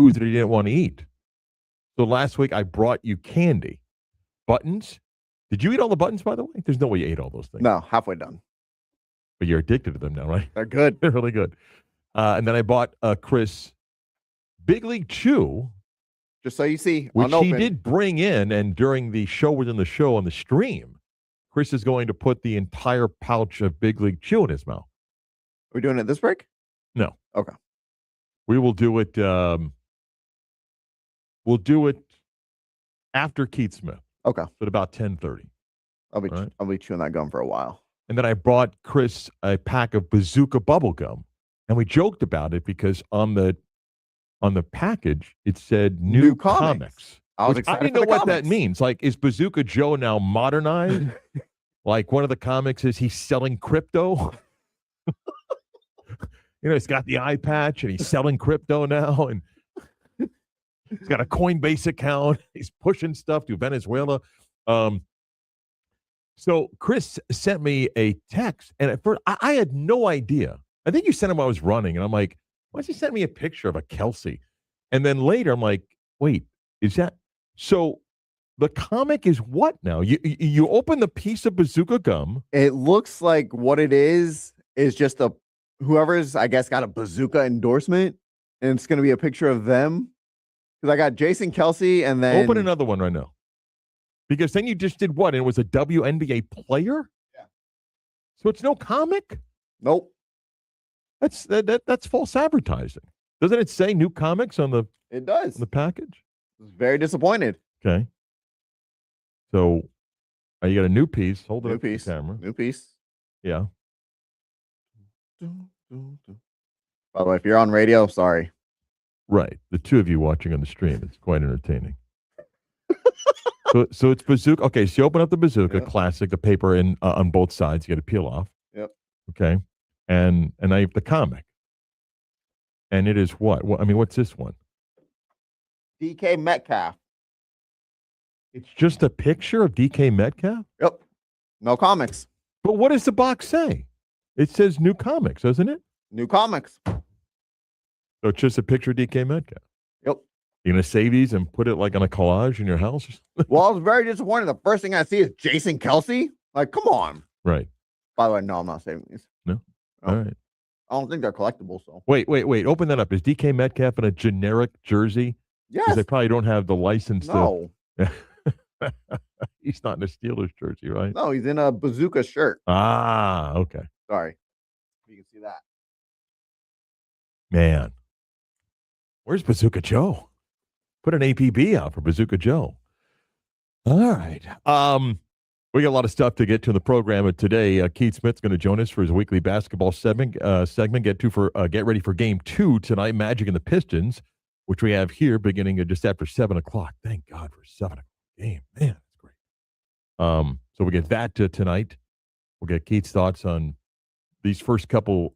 foods that he didn't want to eat. So last week I brought you candy, buttons. Did you eat all the buttons, by the way? There's no way you ate all those things. No, halfway done. But you're addicted to them now, right? They're good. They're really good. And then I bought Chris Big League Chew. Just so you see, which unopened. he did bring in, and during the show within the show on the stream, Chris is going to put the entire pouch of Big League Chew in his mouth. Are we doing it this break? No. Okay. We will do it. We'll do it after Keith Smith. Okay. So at about 10:30. I'll be chewing that gum for a while. And then I brought Chris a pack of Bazooka bubble gum, and we joked about it because on the package it said new comics. I was excited. I didn't know what that means. Like, is Bazooka Joe now modernized? Like, one of the comics is he's selling crypto. He's got the eye patch and he's selling crypto now, and he's got a Coinbase account. He's pushing stuff to Venezuela. So Chris sent me a text, and at first I had no idea. I think you sent him while I was running, and I'm like, why does he send me a picture of a Kelsey? And then later I'm like, wait, is that so? The comic is what now? You open the piece of Bazooka gum. It looks like what it is just whoever's, I guess, got a Bazooka endorsement, and it's going to be a picture of them. Because I got Jason Kelsey, and then open another one right now. Because then you just did what? And it was a WNBA player? Yeah. So it's no comic? Nope. That's false advertising. Doesn't it say new comics on the It does. the package? I was very disappointed. Okay. So you got a new piece. Hold it New up to the piece. camera. New piece. Yeah. By the way, if you're on radio, sorry. Right. The two of you watching on the stream, it's quite entertaining. So it's Bazooka. Okay, so you open up the Bazooka, classic, the paper on both sides. You got to peel off. Yep. Okay. And I have the comic. And it is what? I mean, what's this one? DK Metcalf. It's just a picture of DK Metcalf? Yep. No comics. But what does the box say? It says new comics, doesn't it? New comics. So it's just a picture of DK Metcalf. Yep. You're going to save these and put it like on a collage in your house? Well, I was very disappointed. The first thing I see is Jason Kelsey. Like, come on. Right. By the way, no, I'm not saving these. No? All right. I don't think they're collectible. So Wait. Open that up. Is DK Metcalf in a generic jersey? Yes. Because they probably don't have the license No. He's not in a Steelers jersey, right? No, he's in a Bazooka shirt. Ah, okay. Sorry. You can see that. Man. Where's Bazooka Joe? Put an APB out for Bazooka Joe. All right. We got a lot of stuff to get to in the program today. Keith Smith's going to join us for his weekly basketball segment. Get ready for Game 2 tonight, Magic and the Pistons, which we have here beginning just after 7 o'clock. Thank God for 7 o'clock game. Man, that's great. So we get that tonight. We'll get Keith's thoughts on these first couple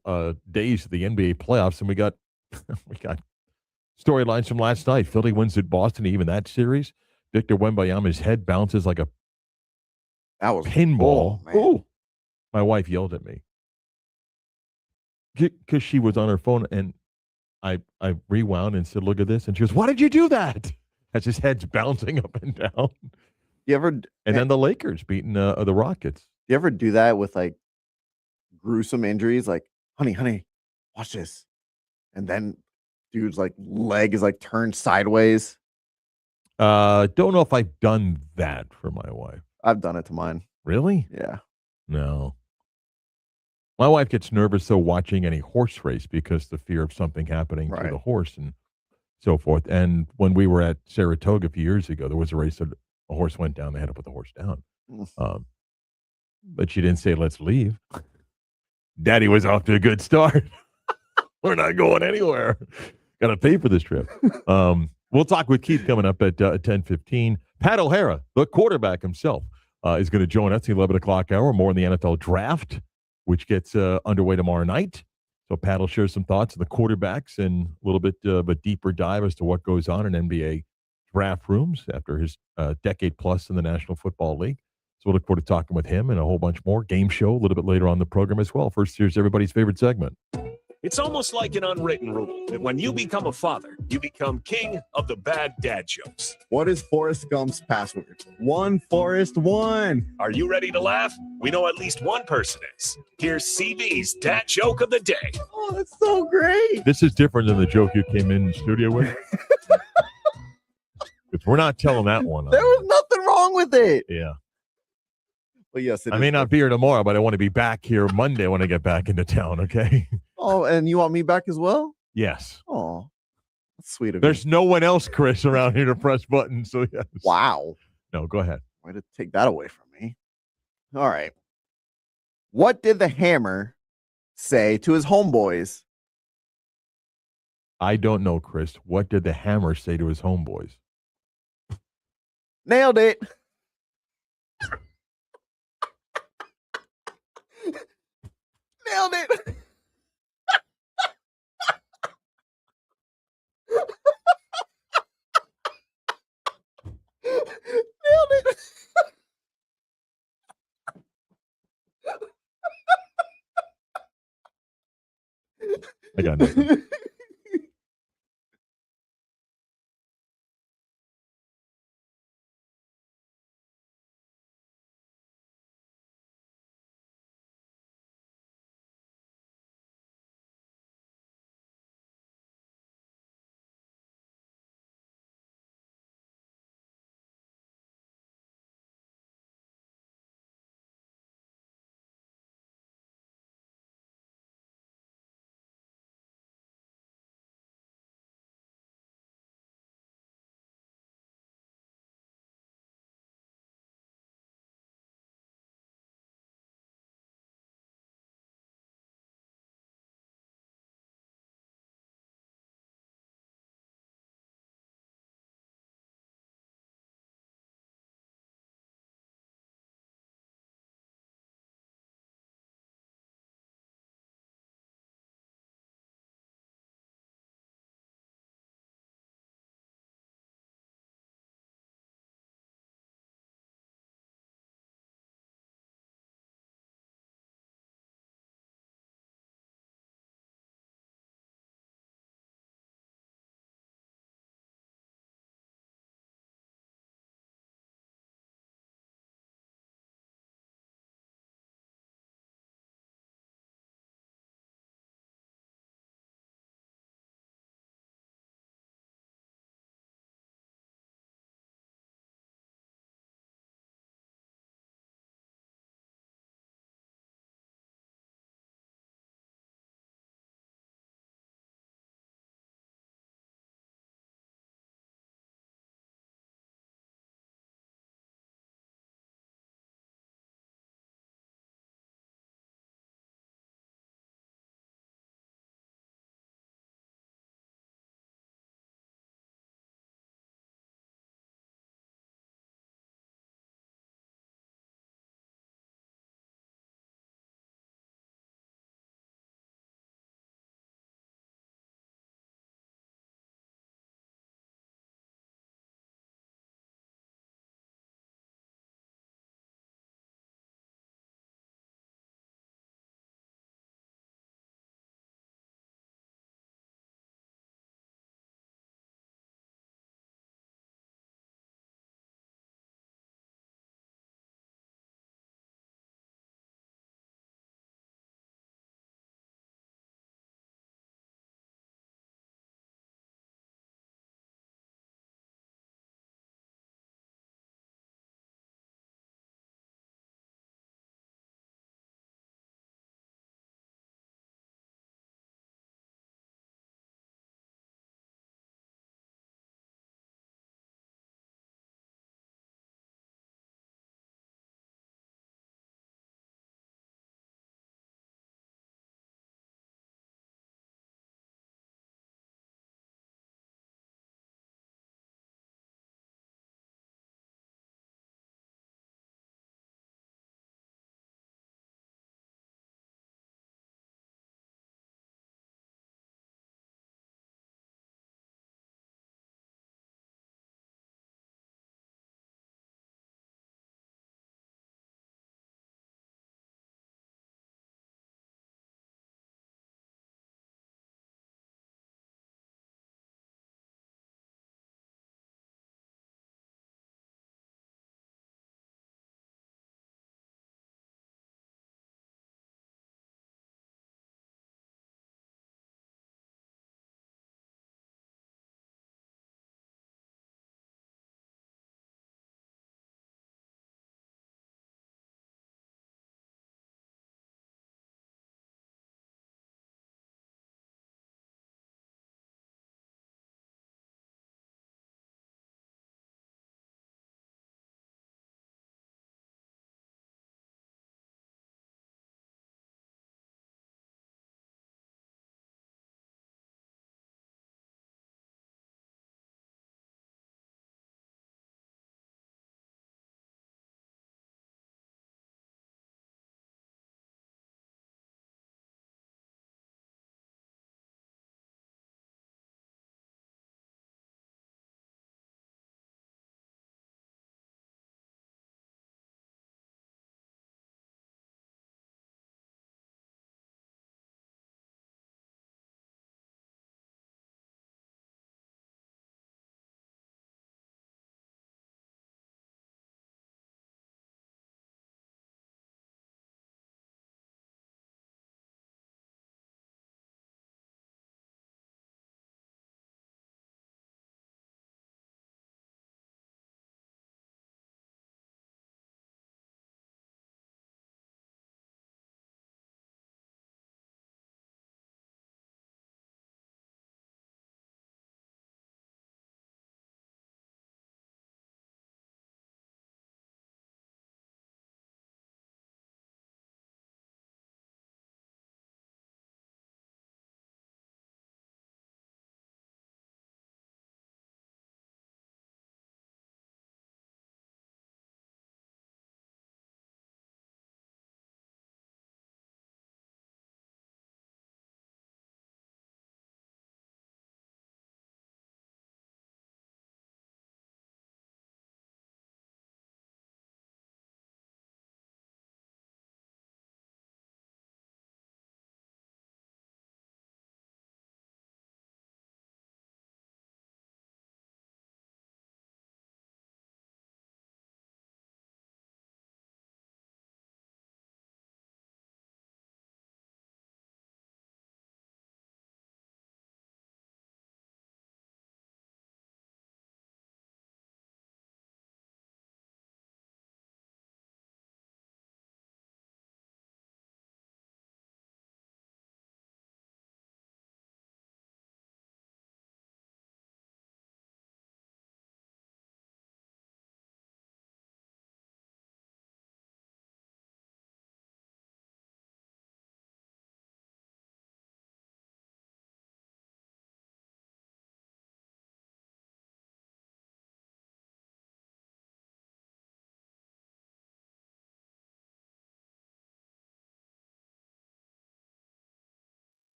days of the NBA playoffs, and we got storylines from last night. Philly wins at Boston, even that series. Victor Wembanyama's head bounces like a pinball. Oh, my wife yelled at me because she was on her phone, and I rewound and said, "Look at this," and she goes, "Why did you do that?" As his head's bouncing up and down. And then the Lakers beating the Rockets. You ever do that with like gruesome injuries? Like, honey, watch this. And then dude's like leg is like turned sideways. Don't know if I've done that for my wife. I've done it to mine. Really? Yeah. No. My wife gets nervous though watching any horse race because the fear of something happening to the horse and so forth. And when we were at Saratoga a few years ago, there was a race that a horse went down. They had to put the horse down. But she didn't say, let's leave. Daddy was off to a good start. We're not going anywhere. Got to pay for this trip. We'll talk with Keith coming up at 10:15. Pat O'Hara, the quarterback himself, is going to join us at the 11 o'clock hour. More in the NFL draft, which gets underway tomorrow night. So Pat will share some thoughts on the quarterbacks and a little bit of a deeper dive as to what goes on in NBA draft rooms after his decade plus in the National Football League. So we'll look forward to talking with him and a whole bunch more. Game show a little bit later on the program as well. First, here's everybody's favorite segment. It's almost like an unwritten rule that when you become a father, you become king of the bad dad jokes. What is Forrest Gump's password? One Forrest one. Are you ready to laugh? We know at least one person is. Here's CB's dad joke of the day. Oh, that's so great. This is different than the joke you came in the studio with. Because we're not telling that one. There was nothing wrong with it. Yeah. But yes, I may not be here tomorrow, but I want to be back here Monday when I get back into town, okay? Oh, and you want me back as well? Yes. Oh, that's sweet of you. There's no one else, Chris, around here to press buttons, so yes. Wow. No, go ahead. Way to take that away from me. All right. What did the hammer say to his homeboys? I don't know, Chris. What did the hammer say to his homeboys? Nailed it. Nailed it. Nailed it. I got nothing.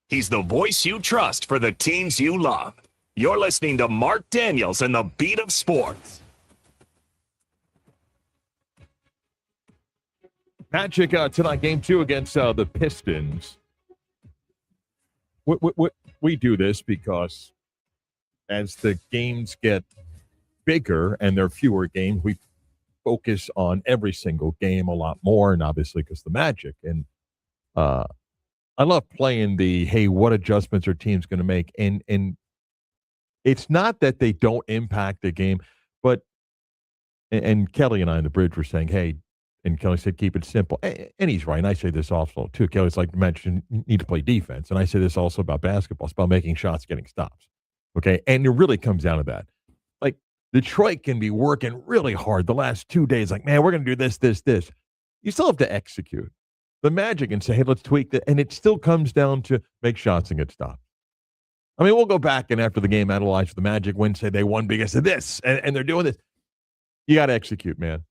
He's the voice you trust for the teams you love. You're listening to Marc Daniels and the Beat of Sports. Magic tonight, game 2 against the Pistons. We do this because as the games get bigger and there are fewer games, we focus on every single game a lot more, and obviously because the Magic. And I love playing the, hey, what adjustments are teams going to make? And it's not that they don't impact the game, but, and Kelly and I on the bridge were saying, hey, and Kelly said, keep it simple. And he's right. And I say this also, too. Kelly's like, mentioned, you need to play defense. And I say this also about basketball. It's about making shots, getting stops. Okay? And it really comes down to that. Like, Detroit can be working really hard the last 2 days. Like, man, we're going to do this. You still have to execute. The Magic and say, hey, let's tweak that. And it still comes down to make shots and get stops. I mean, we'll go back and after the game analyze the Magic win, say they won because of this. And they're doing this. You got to execute, man.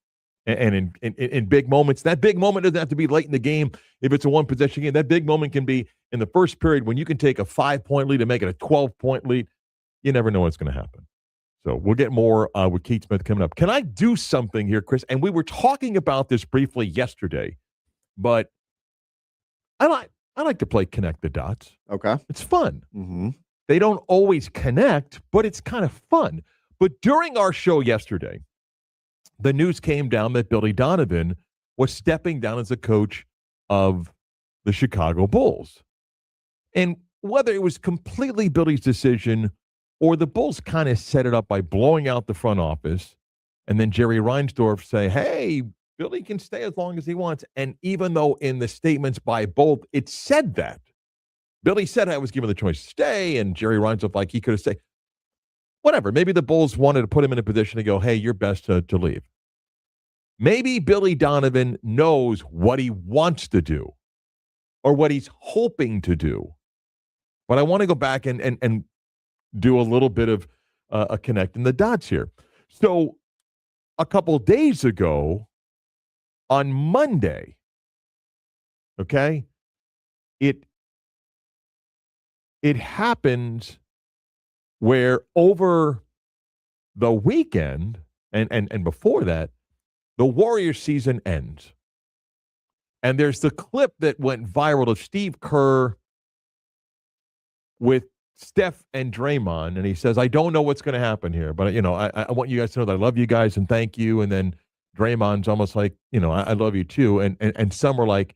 And in big moments, that big moment doesn't have to be late in the game. If it's a one-possession game, that big moment can be in the first period when you can take a 5-point lead and make it a 12-point lead. You never know what's going to happen. So we'll get more with Keith Smith coming up. Can I do something here, Chris? And we were talking about this briefly yesterday, but I like to play Connect the Dots. Okay. It's fun. Mm-hmm. They don't always connect, but it's kind of fun. But during our show yesterday, the news came down that Billy Donovan was stepping down as a coach of the Chicago Bulls. And whether it was completely Billy's decision or the Bulls kind of set it up by blowing out the front office and then Jerry Reinsdorf say, hey, Billy can stay as long as he wants. And even though in the statements by both, it said that. Billy said I was given the choice to stay, and Jerry Reinsdorf, like he could have said, whatever. Maybe the Bulls wanted to put him in a position to go, hey, you're best to leave. Maybe Billy Donovan knows what he wants to do or what he's hoping to do. But I want to go back and do a little bit of a connecting the dots here. So a couple days ago on Monday, okay, it happens where over the weekend and before that, the Warriors season ends. And there's the clip that went viral of Steve Kerr with Steph and Draymond, and he says, I don't know what's going to happen here, but, I want you guys to know that I love you guys and thank you. And then Draymond's almost like, I love you too. And some were like,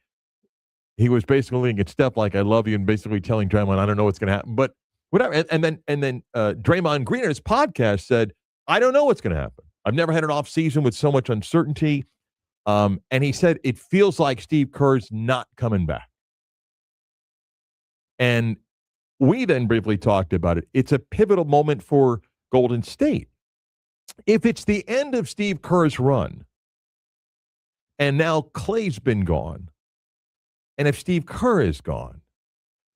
he was basically looking at Steph like, I love you, and basically telling Draymond, I don't know what's going to happen. But whatever. And then Draymond Green on his podcast said, I don't know what's going to happen. I've never had an off season with so much uncertainty. And he said, it feels like Steve Kerr's not coming back. And we then briefly talked about it. It's a pivotal moment for Golden State. If it's the end of Steve Kerr's run, and now Clay's been gone, and if Steve Kerr is gone,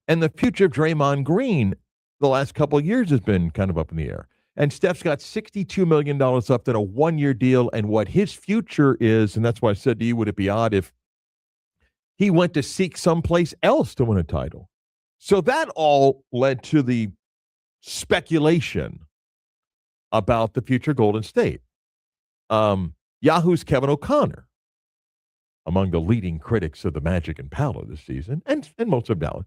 and the future of Draymond Green the last couple of years has been kind of up in the air, and Steph's got $62 million left in a one-year deal, and what his future is, and that's why I said to you, would it be odd if he went to seek someplace else to win a title? So that all led to the speculation about the future Golden State. Yahoo's Kevin O'Connor, among the leading critics of the Magic and Paolo this season, and most of Dallas,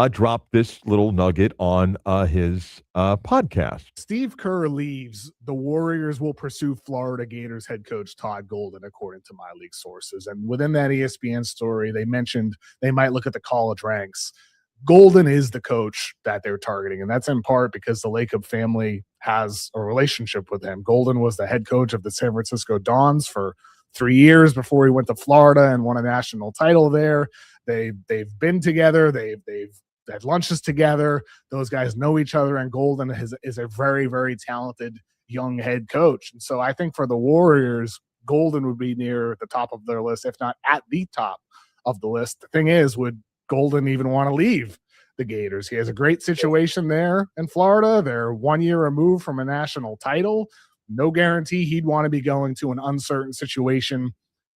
dropped this little nugget on his podcast. Steve Kerr leaves, the Warriors will pursue Florida Gators head coach Todd Golden, according to my league sources. And within that ESPN story, they mentioned they might look at the college ranks. Golden is the coach that they're targeting, and that's in part because the Lacob family has a relationship with him. Golden was the head coach of the San Francisco Dons for 3 years before he went to Florida and won a national title there. They've been together. They've had lunches together. Those guys know each other, and Golden is a very, very talented young head coach. And so I think for the Warriors, Golden would be near the top of their list, if not at the top of the list. The thing is, would Golden even want to leave the Gators? He has a great situation there in Florida. They're 1 year removed from a national title. No guarantee he'd want to be going to an uncertain situation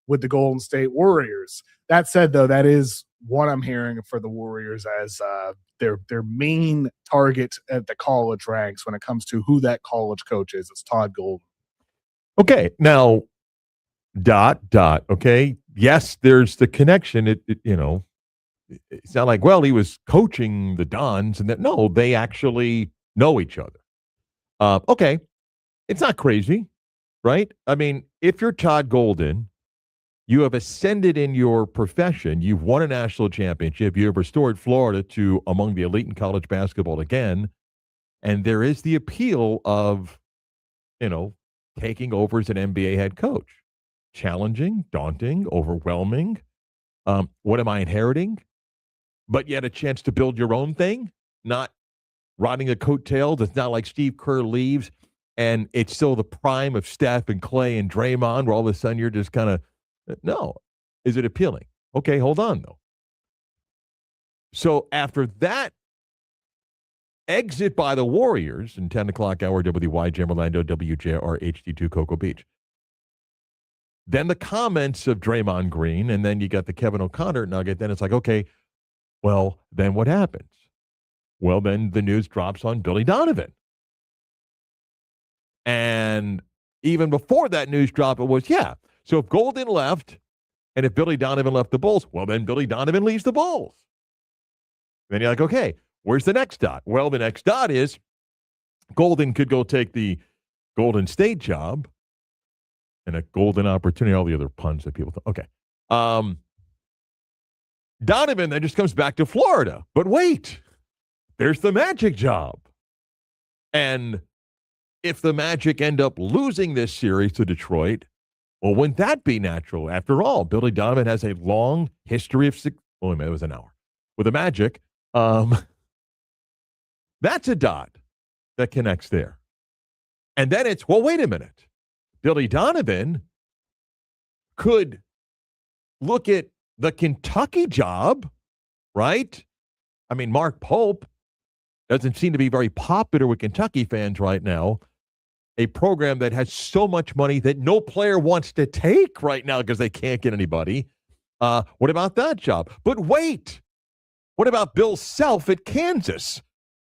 with the Golden State Warriors. That said, though, that is what I'm hearing for the Warriors as their main target at the college ranks when it comes to who that college coach is. It's Todd Golden. Okay, now okay, yes, there's the connection. It's not like, well, he was coaching the Dons, and that no, they actually know each other. Okay, it's not crazy, right? I mean, if you're Todd Golden, you have ascended in your profession. You've won a national championship. You have restored Florida to among the elite in college basketball again. And there is the appeal of, taking over as an NBA head coach. Challenging, daunting, overwhelming. What am I inheriting? But yet a chance to build your own thing, not riding a coattail. It's not like Steve Kerr leaves and it's still the prime of Steph and Clay and Draymond where all of a sudden you're just kind of, no. Is it appealing? Okay, hold on, though. So after that exit by the Warriors in 10 o'clock hour, WYJM Orlando, WJR HD2 Cocoa Beach, then the comments of Draymond Green, and then you got the Kevin O'Connor nugget, then it's like, okay, well, then what happens? Well, then the news drops on Billy Donovan. And even before that news drop, it was, yeah. So if Golden left, and if Billy Donovan left the Bulls, well, then Billy Donovan leaves the Bulls. Then you're like, okay, where's the next dot? Well, the next dot is Golden could go take the Golden State job and a golden opportunity, all the other puns that people thought. Okay. Donovan then just comes back to Florida. But wait, there's the Magic job. And if the Magic end up losing this series to Detroit, well, wouldn't that be natural? After all, Billy Donovan has a long history of it was an hour. With the Magic, that's a dot that connects there. And then it's, well, wait a minute. Billy Donovan could look at the Kentucky job, right? I mean, Mark Pope doesn't seem to be very popular with Kentucky fans right now. A program that has so much money that no player wants to take right now because they can't get anybody. What about that job? But wait, what about Bill Self at Kansas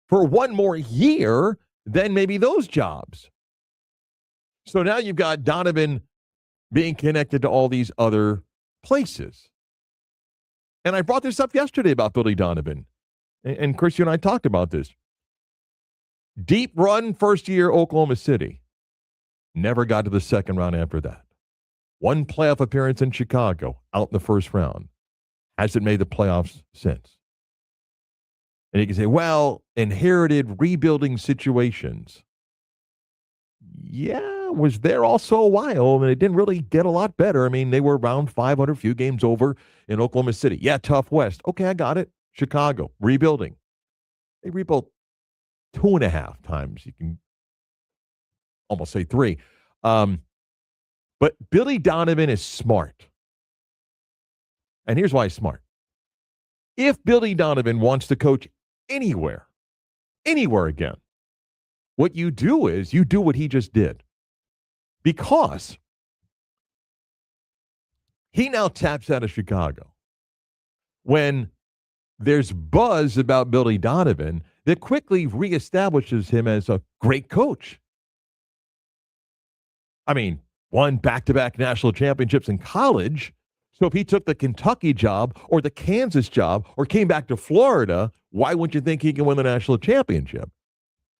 for one more year? Then maybe those jobs. So now you've got Donovan being connected to all these other places. And I brought this up yesterday about Billy Donovan. And Chris, you and I talked about this. Deep run first year Oklahoma City. Never got to the second round after that. One playoff appearance in Chicago, out in the first round. Hasn't made the playoffs since. And you can say, well, inherited rebuilding situations. Yeah, was there also a while, and it didn't really get a lot better. I mean, they were around 500, few games over in Oklahoma City. Yeah, tough West. Okay, I got it. Chicago, rebuilding. They rebuilt 2.5 times. You can almost say 3. But Billy Donovan is smart. And here's why he's smart. If Billy Donovan wants to coach anywhere again, what you do is you do what he just did. Because he now taps out of Chicago. When there's buzz about Billy Donovan, that quickly reestablishes him as a great coach. I mean, won back-to-back national championships in college. So if he took the Kentucky job or the Kansas job or came back to Florida, why wouldn't you think he can win the national championship?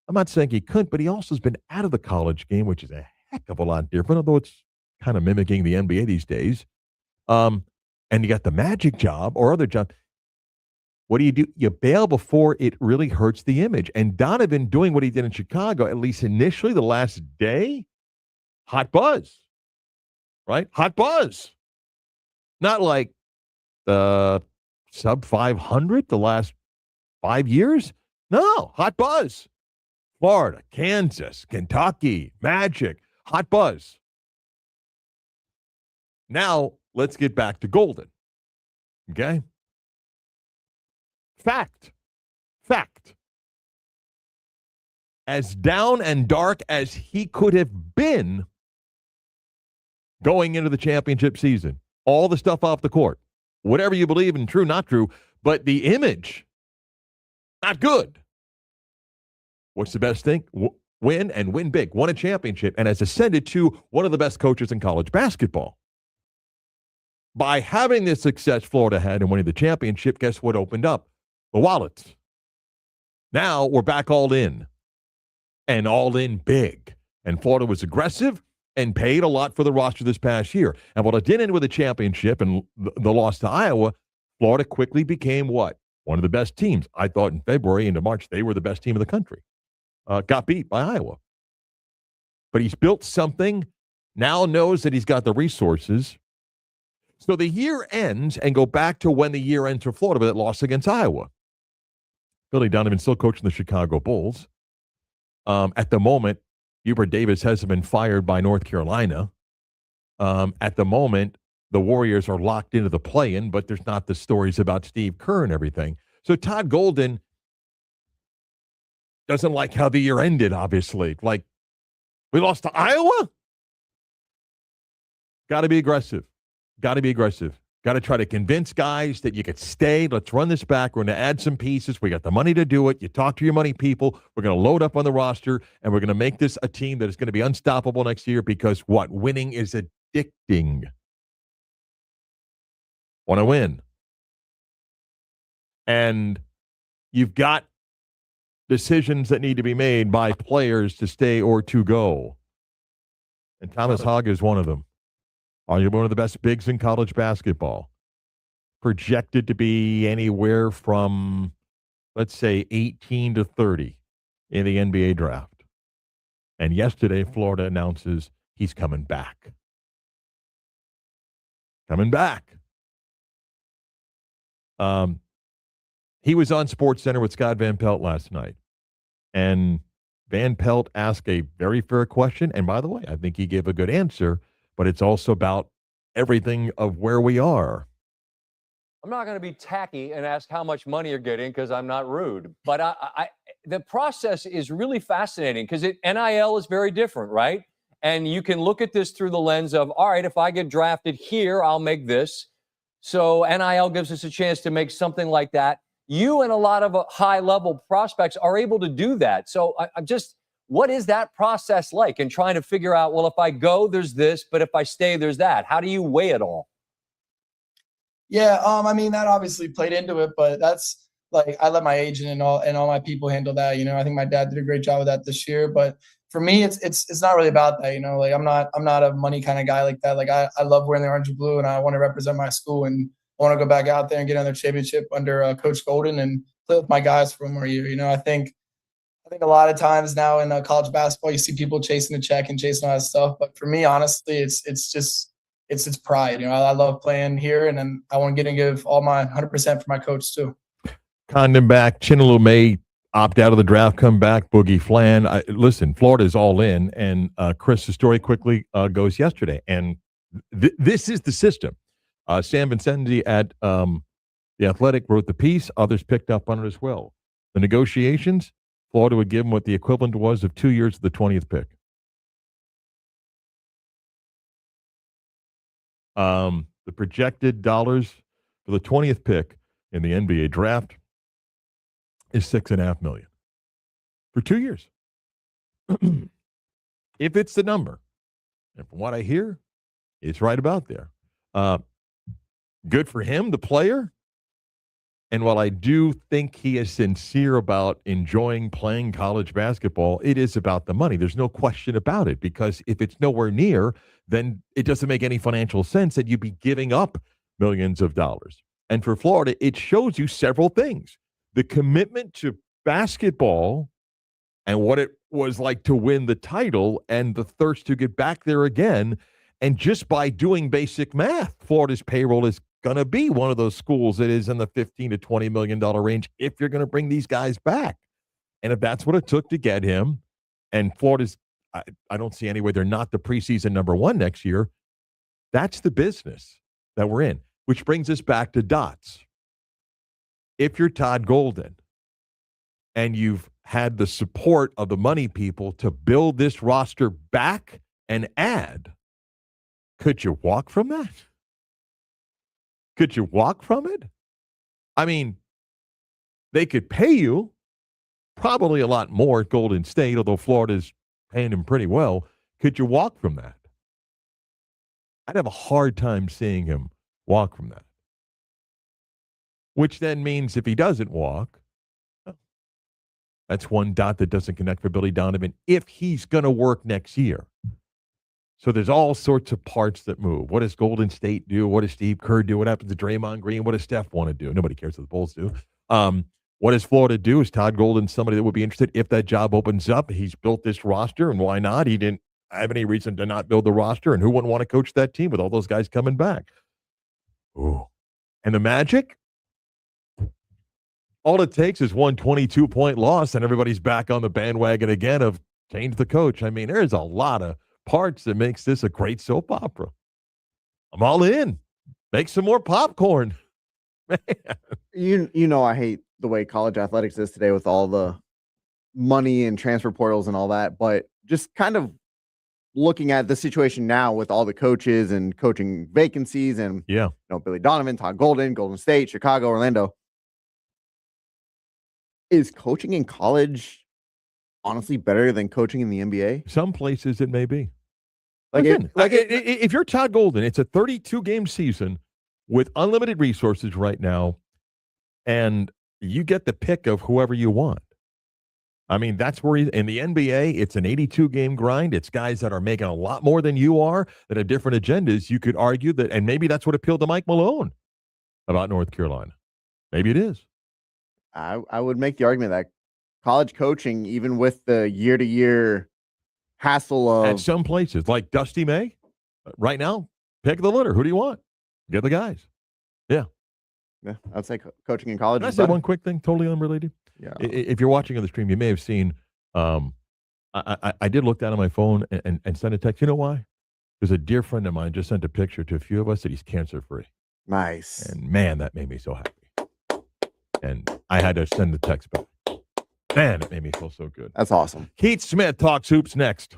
I'm not saying he couldn't, but he also has been out of the college game, which is a heck of a lot different, although it's kind of mimicking the NBA these days. And you got the Magic job or other job. What do? You bail before it really hurts the image. And Donovan doing what he did in Chicago, at least initially, the last day, hot buzz, right? Hot buzz. Not like sub 500 the last 5 years. No, hot buzz. Florida, Kansas, Kentucky, Magic, hot buzz. Now, let's get back to Golden. Okay? Fact. As down and dark as he could have been going into the championship season, all the stuff off the court, whatever you believe in, true, not true, but the image, not good. What's the best thing? Win and win big. Won a championship and has ascended to one of the best coaches in college basketball. By having this success Florida had and winning the championship, guess what opened up? The wallets. Now we're back all in, and all in big. And Florida was aggressive and paid a lot for the roster this past year. And while it did end with a championship and the loss to Iowa, Florida quickly became what? One of the best teams. I thought in February into March, they were the best team in the country. Got beat by Iowa. But he's built something, now knows that he's got the resources. So the year ends, and go back to when the year ends for Florida with that loss against Iowa. Billy Donovan still coaching the Chicago Bulls. At the moment, Hubert Davis hasn't been fired by North Carolina. At the moment, the Warriors are locked into the play-in, but there's not the stories about Steve Kerr and everything. So Todd Golden doesn't like how the year ended, obviously. Like, we lost to Iowa? Got to be aggressive. Got to be aggressive. Got to try to convince guys that you could stay. Let's run this back. We're going to add some pieces. We got the money to do it. You talk to your money people. We're going to load up on the roster, and we're going to make this a team that is going to be unstoppable next year because what? Winning is addicting. Want to win. And you've got decisions that need to be made by players to stay or to go. And Thomas Hogg is one of them. Arguably one of the best bigs in college basketball. Projected to be anywhere from, let's say, 18 to 30 in the NBA draft. And yesterday, Florida announces he's coming back. Coming back. He was on SportsCenter with Scott Van Pelt last night. And Van Pelt asked a very fair question. And by the way, I think he gave a good answer. But it's also about everything of where we are. I'm not going to be tacky and ask how much money you're getting because I'm not rude. But the process is really fascinating because NIL is very different, right? And you can look at this through the lens of, all right, if I get drafted here, I'll make this. So NIL gives us a chance to make something like that. You and a lot of high-level prospects are able to do that. So I'm just... what is that process like? And trying to figure out, well, if I go, there's this, but if I stay, there's that. How do you weigh it all? Yeah, I mean, that obviously played into it, but that's like I let my agent and all my people handle that. You know, I think my dad did a great job of that this year. But for me, it's not really about that. You know, like I'm not a money kind of guy like that. Like I love wearing the orange and blue, and I want to represent my school, and I want to go back out there and get another championship under Coach Golden and play with my guys for one more year. You know, I think a lot of times now in college basketball, you see people chasing the check and chasing all that stuff. But for me, honestly, it's pride. You know, I love playing here, and then I want to get and give all my 100% for my coach too. Condon back, Chinelu may opt out of the draft, come back, Boogie Flan. Listen, Florida is all in, and Chris' story quickly goes yesterday. And this is the system. Sam Vincenzi at The Athletic wrote the piece. Others picked up on it as well. The negotiations, Florida would give him what the equivalent was of 2 years of the 20th pick. The projected dollars for the 20th pick in the NBA draft is $6.5 million for 2 years. If it's the number, and from what I hear, it's right about there. Good for him, the player. And while I do think he is sincere about enjoying playing college basketball, it is about the money. There's no question about it, because if it's nowhere near, then it doesn't make any financial sense that you'd be giving up millions of dollars. And for Florida, it shows you several things. The commitment to basketball and what it was like to win the title and the thirst to get back there again. And just by doing basic math, Florida's payroll is going to be one of those schools that is in the $15 to $20 million range if you're going to bring these guys back. And if that's what it took to get him, and Florida's, I don't see any way they're not the preseason number one next year, that's the business that we're in, which brings us back to dots. If you're Todd Golden and you've had the support of the money people to build this roster back and add, could you walk from that? Could you walk from it? I mean, they could pay you probably a lot more at Golden State, although Florida's paying him pretty well. Could you walk from that? I'd have a hard time seeing him walk from that. Which then means if he doesn't walk, that's one dot that doesn't connect for Billy Donovan if he's going to work next year. So there's all sorts of parts that move. What does Golden State do? What does Steve Kerr do? What happens to Draymond Green? What does Steph want to do? Nobody cares what the Bulls do. What does Florida do? Is Todd Golden somebody that would be interested if that job opens up? He's built this roster, and why not? He didn't have any reason to not build the roster, and who wouldn't want to coach that team with all those guys coming back? Ooh. And the Magic? All it takes is one 22-point loss, and everybody's back on the bandwagon again of change the coach. I mean, there's a lot of parts that makes this a great soap opera. I'm all in. Make some more popcorn. Man. You know I hate the way college athletics is today with all the money and transfer portals and all that, but just kind of looking at the situation now with all the coaches and coaching vacancies and Billy Donovan, Todd Golden, Golden State, Chicago, Orlando. Is coaching in college honestly better than coaching in the NBA? Some places it may be. Again, if you're Todd Golden, it's a 32-game season with unlimited resources right now, and you get the pick of whoever you want. I mean, that's where in the NBA, it's an 82-game grind. It's guys that are making a lot more than you are, that have different agendas. You could argue that, and maybe that's what appealed to Mike Malone about North Carolina. Maybe it is. I would make the argument that college coaching, even with the year-to-year hassle of at some places, like Dusty May, right now, pick the litter. Who do you want? Get the guys. Yeah, I'd say coaching in college. Can I say one quick thing, totally unrelated? Yeah. If you're watching on the stream, you may have seen. I did look down on my phone and send a text. You know why? Because a dear friend of mine just sent a picture to a few of us that he's cancer-free. Nice. And man, that made me so happy. And I had to send the text back. Man, it made me feel so good. That's awesome. Keith Smith talks hoops next.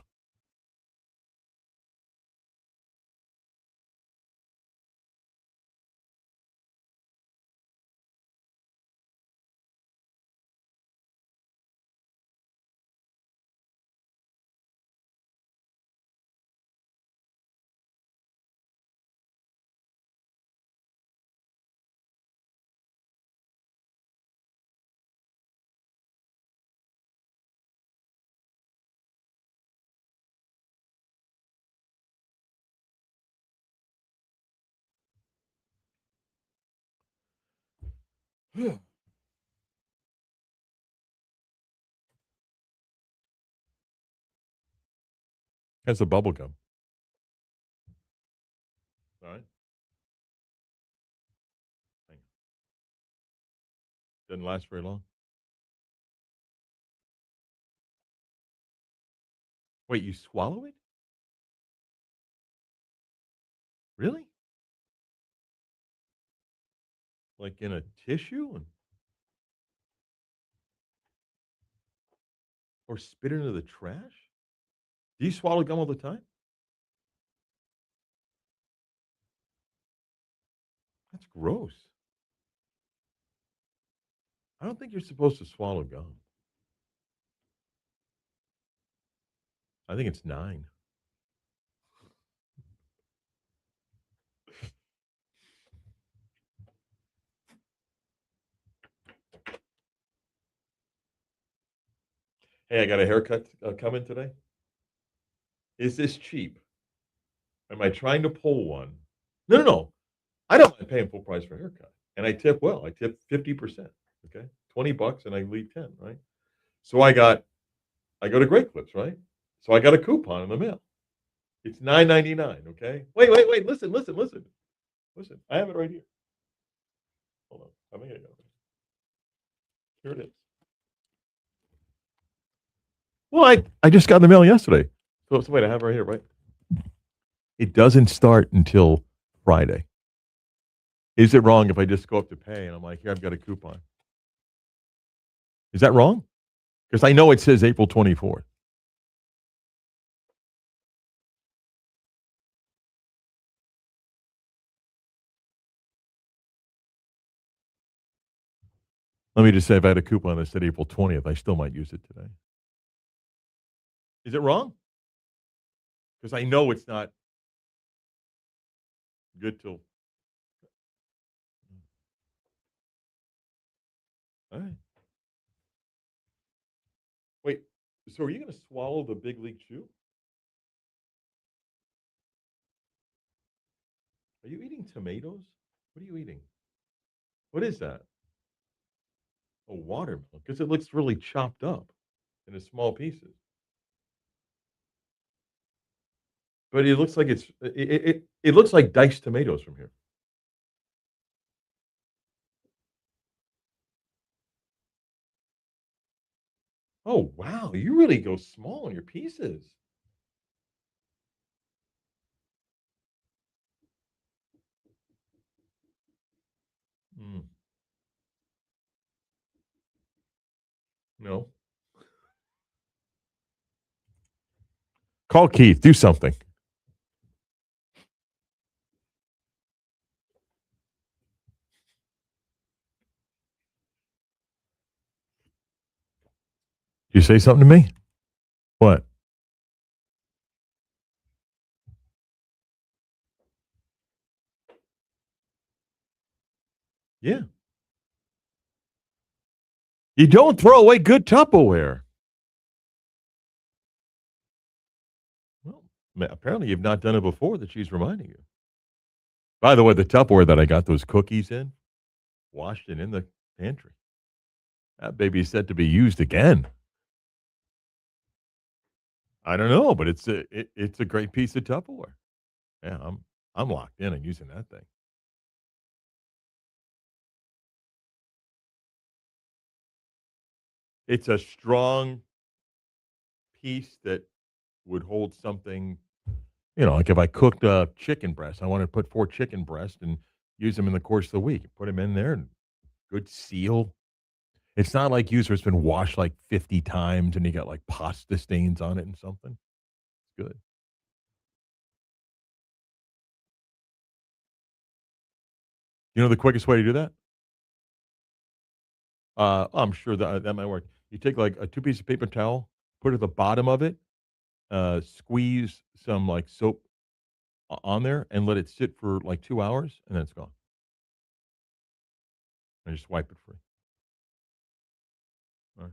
That's the bubble gum. All right. Didn't last very long. Wait, you swallow it? Really? Like in a tissue? Or spit it into the trash? Do you swallow gum all the time? That's gross. I don't think you're supposed to swallow gum. I think it's 9. Hey, I got a haircut coming today. Is this cheap? Am I trying to pull one? No. I don't mind paying full price for a haircut. And I tip well. I tip 50%. Okay. $20 and I leave 10, right? So I go to Great Clips, right? So I got a coupon in the mail. It's $9.99, okay? Wait. Listen. I have it right here. Hold on. I think I got it. Here it is. Well, I just got in the mail yesterday. So wait, I have it right here, right? It doesn't start until Friday. Is it wrong if I just go up to pay and I'm like, here, I've got a coupon? Is that wrong? Because I know it says April 24th. Let me just say, if I had a coupon that said April 20th, I still might use it today. Is it wrong? Because I know it's not good till. All right. Wait, so are you going to swallow the big league chew? Are you eating tomatoes? What are you eating? What is that? Oh, watermelon, because it looks really chopped up into small pieces. But it looks like it looks like diced tomatoes from here. Oh, wow, you really go small on your pieces. Mm, no. Call Keith. Do something. You say something to me? What? Yeah. You don't throw away good Tupperware. Well, apparently you've not done it before that she's reminding you. By the way, the Tupperware that I got those cookies in, washed it in the pantry. That baby's set to be used again. I don't know, but it's a great piece of Tupperware. Yeah, I'm locked in and using that thing. It's a strong piece that would hold something, like if I cooked a chicken breast, I wanted to put 4 chicken breasts and use them in the course of the week. Put them in there and good seal. It's not like yours where it's been washed like 50 times and you got like pasta stains on it and something. It's good. You know the quickest way to do that? I'm sure that might work. You take like a 2-piece of paper towel, put it at the bottom of it, squeeze some like soap on there, and let it sit for like 2 hours, and then it's gone. And just wipe it free. All right.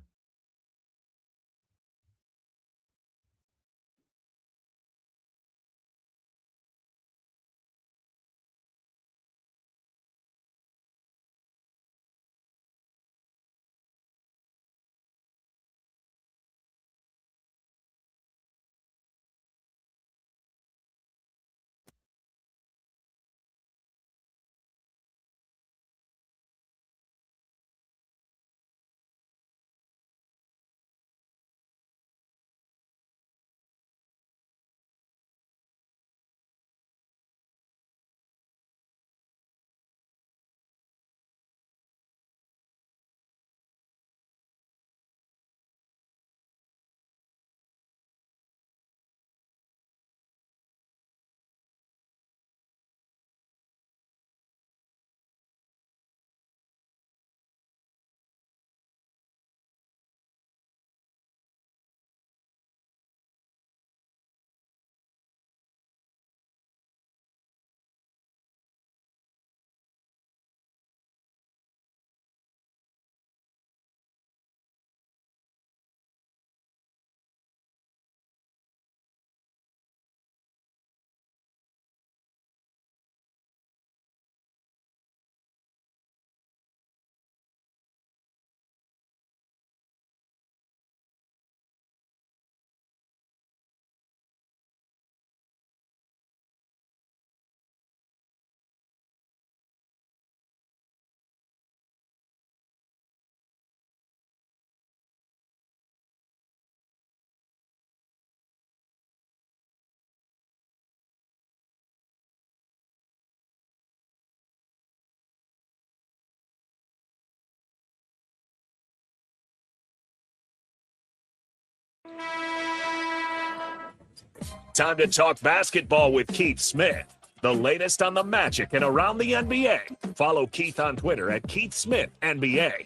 Time to talk basketball with Keith Smith. The latest on the Magic and around the NBA. Follow Keith on Twitter at Keith Smith NBA.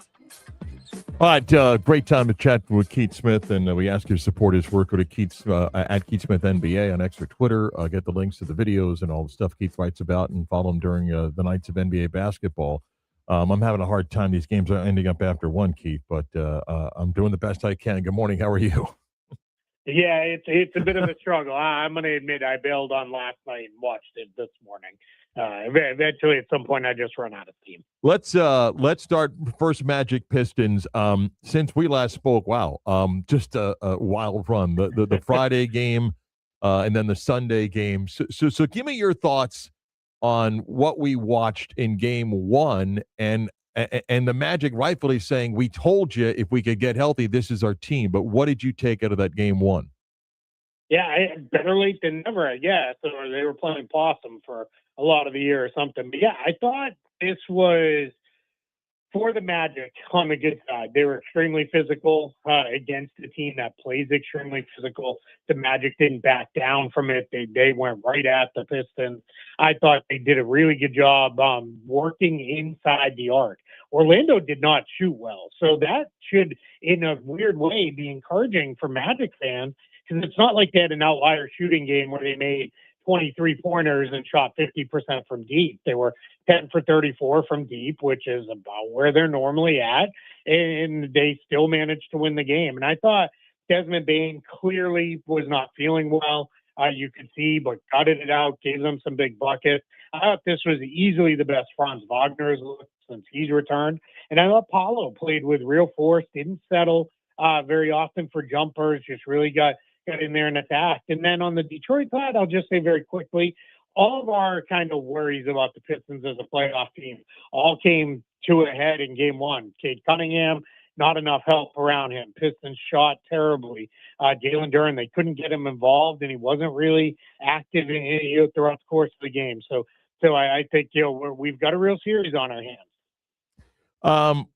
All right, great time to chat with Keith Smith, and we ask you to support his work. Go to Keith at Keith Smith NBA on X or Twitter. Get the links to the videos and all the stuff Keith writes about, and follow him during the nights of NBA basketball. I'm having a hard time. These games are ending up after one, Keith, but I'm doing the best I can. Good morning. How are you? Yeah, it's a bit of a struggle. I'm going to admit I bailed on last night and watched it this morning. Eventually, at some point, I just run out of steam. Let's start first. Magic Pistons. Since we last spoke, wow, just a wild run. The Friday game, and then the Sunday game. So give me your thoughts on what we watched in Game 1, and the Magic rightfully saying, "We told you if we could get healthy, this is our team." But what did you take out of that Game 1? Yeah, better late than never, I guess. Or they were playing possum for a lot of the year or something. But yeah, I thought this was for the Magic on the good side. They were extremely physical against a team that plays extremely physical. The Magic didn't back down from it. They went right at the Pistons. I thought they did a really good job working inside the arc. Orlando did not shoot well. So that should, in a weird way, be encouraging for Magic fans, because it's not like they had an outlier shooting game where they made 23 pointers and shot 50% from deep. They were 10 for 34 from deep, which is about where they're normally at, and they still managed to win the game. And I thought Desmond Bane clearly was not feeling well. You could see, but gutted it out, gave them some big buckets. I thought this was easily the best Franz Wagner's look since he's returned. And I thought Paulo played with real force, didn't settle very often for jumpers, just really got in there and attacked. And then on the Detroit side, I'll just say very quickly, all of our kind of worries about the Pistons as a playoff team all came to a head in Game 1. Cade Cunningham, not enough help around him. Pistons shot terribly. Jalen Duren, they couldn't get him involved, and he wasn't really active throughout the course of the game. So I think we've got a real series on our hands.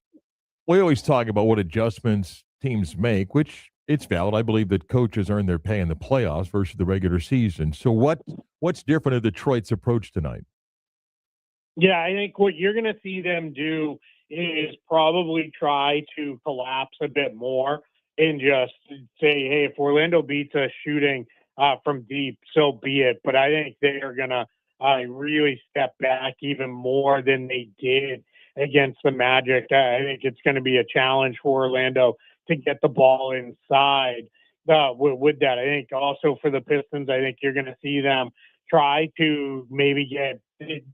We always talk about what adjustments teams make, which it's valid. I believe that coaches earn their pay in the playoffs versus the regular season. So what's different in Detroit's approach tonight? Yeah, I think what you're going to see them do is probably try to collapse a bit more and just say, hey, if Orlando beats us shooting from deep, so be it. But I think they are going to really step back even more than they did against the Magic. I think it's going to be a challenge for Orlando to get the ball inside with that. I think also for the Pistons, I think you're going to see them try to maybe get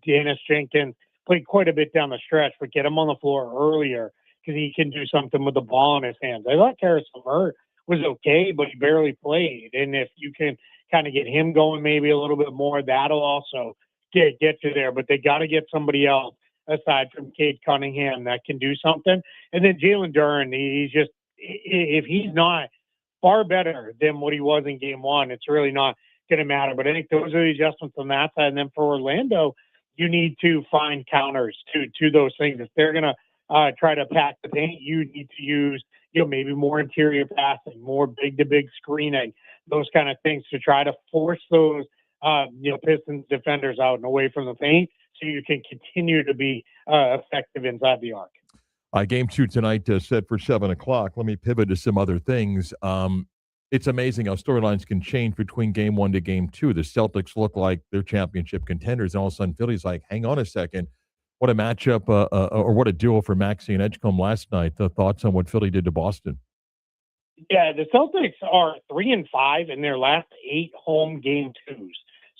Dennis Jenkins, played quite a bit down the stretch, but get him on the floor earlier because he can do something with the ball in his hands. I thought Karis LeVert was okay, but he barely played. And if you can kind of get him going maybe a little bit more, that'll also get you there. But they got to get somebody else aside from Cade Cunningham that can do something. And then Jalen Duren, he's just, if he's not far better than what he was in Game 1, it's really not going to matter. But I think those are the adjustments on that side. And then for Orlando, you need to find counters to those things. If they're going to try to pack the paint, you need to use, maybe more interior passing, more big-to-big screening, those kind of things to try to force those, Pistons defenders out and away from the paint so you can continue to be effective inside the arc. Game 2 tonight set for 7 o'clock. Let me pivot to some other things. It's amazing how storylines can change between Game 1 to Game 2. The Celtics look like they're championship contenders, and all of a sudden Philly's like, hang on a second. What a matchup or what a duel for Maxey and Edgecombe last night. The thoughts on what Philly did to Boston? Yeah, the Celtics are 3-5 in their last 8 home Game 2s.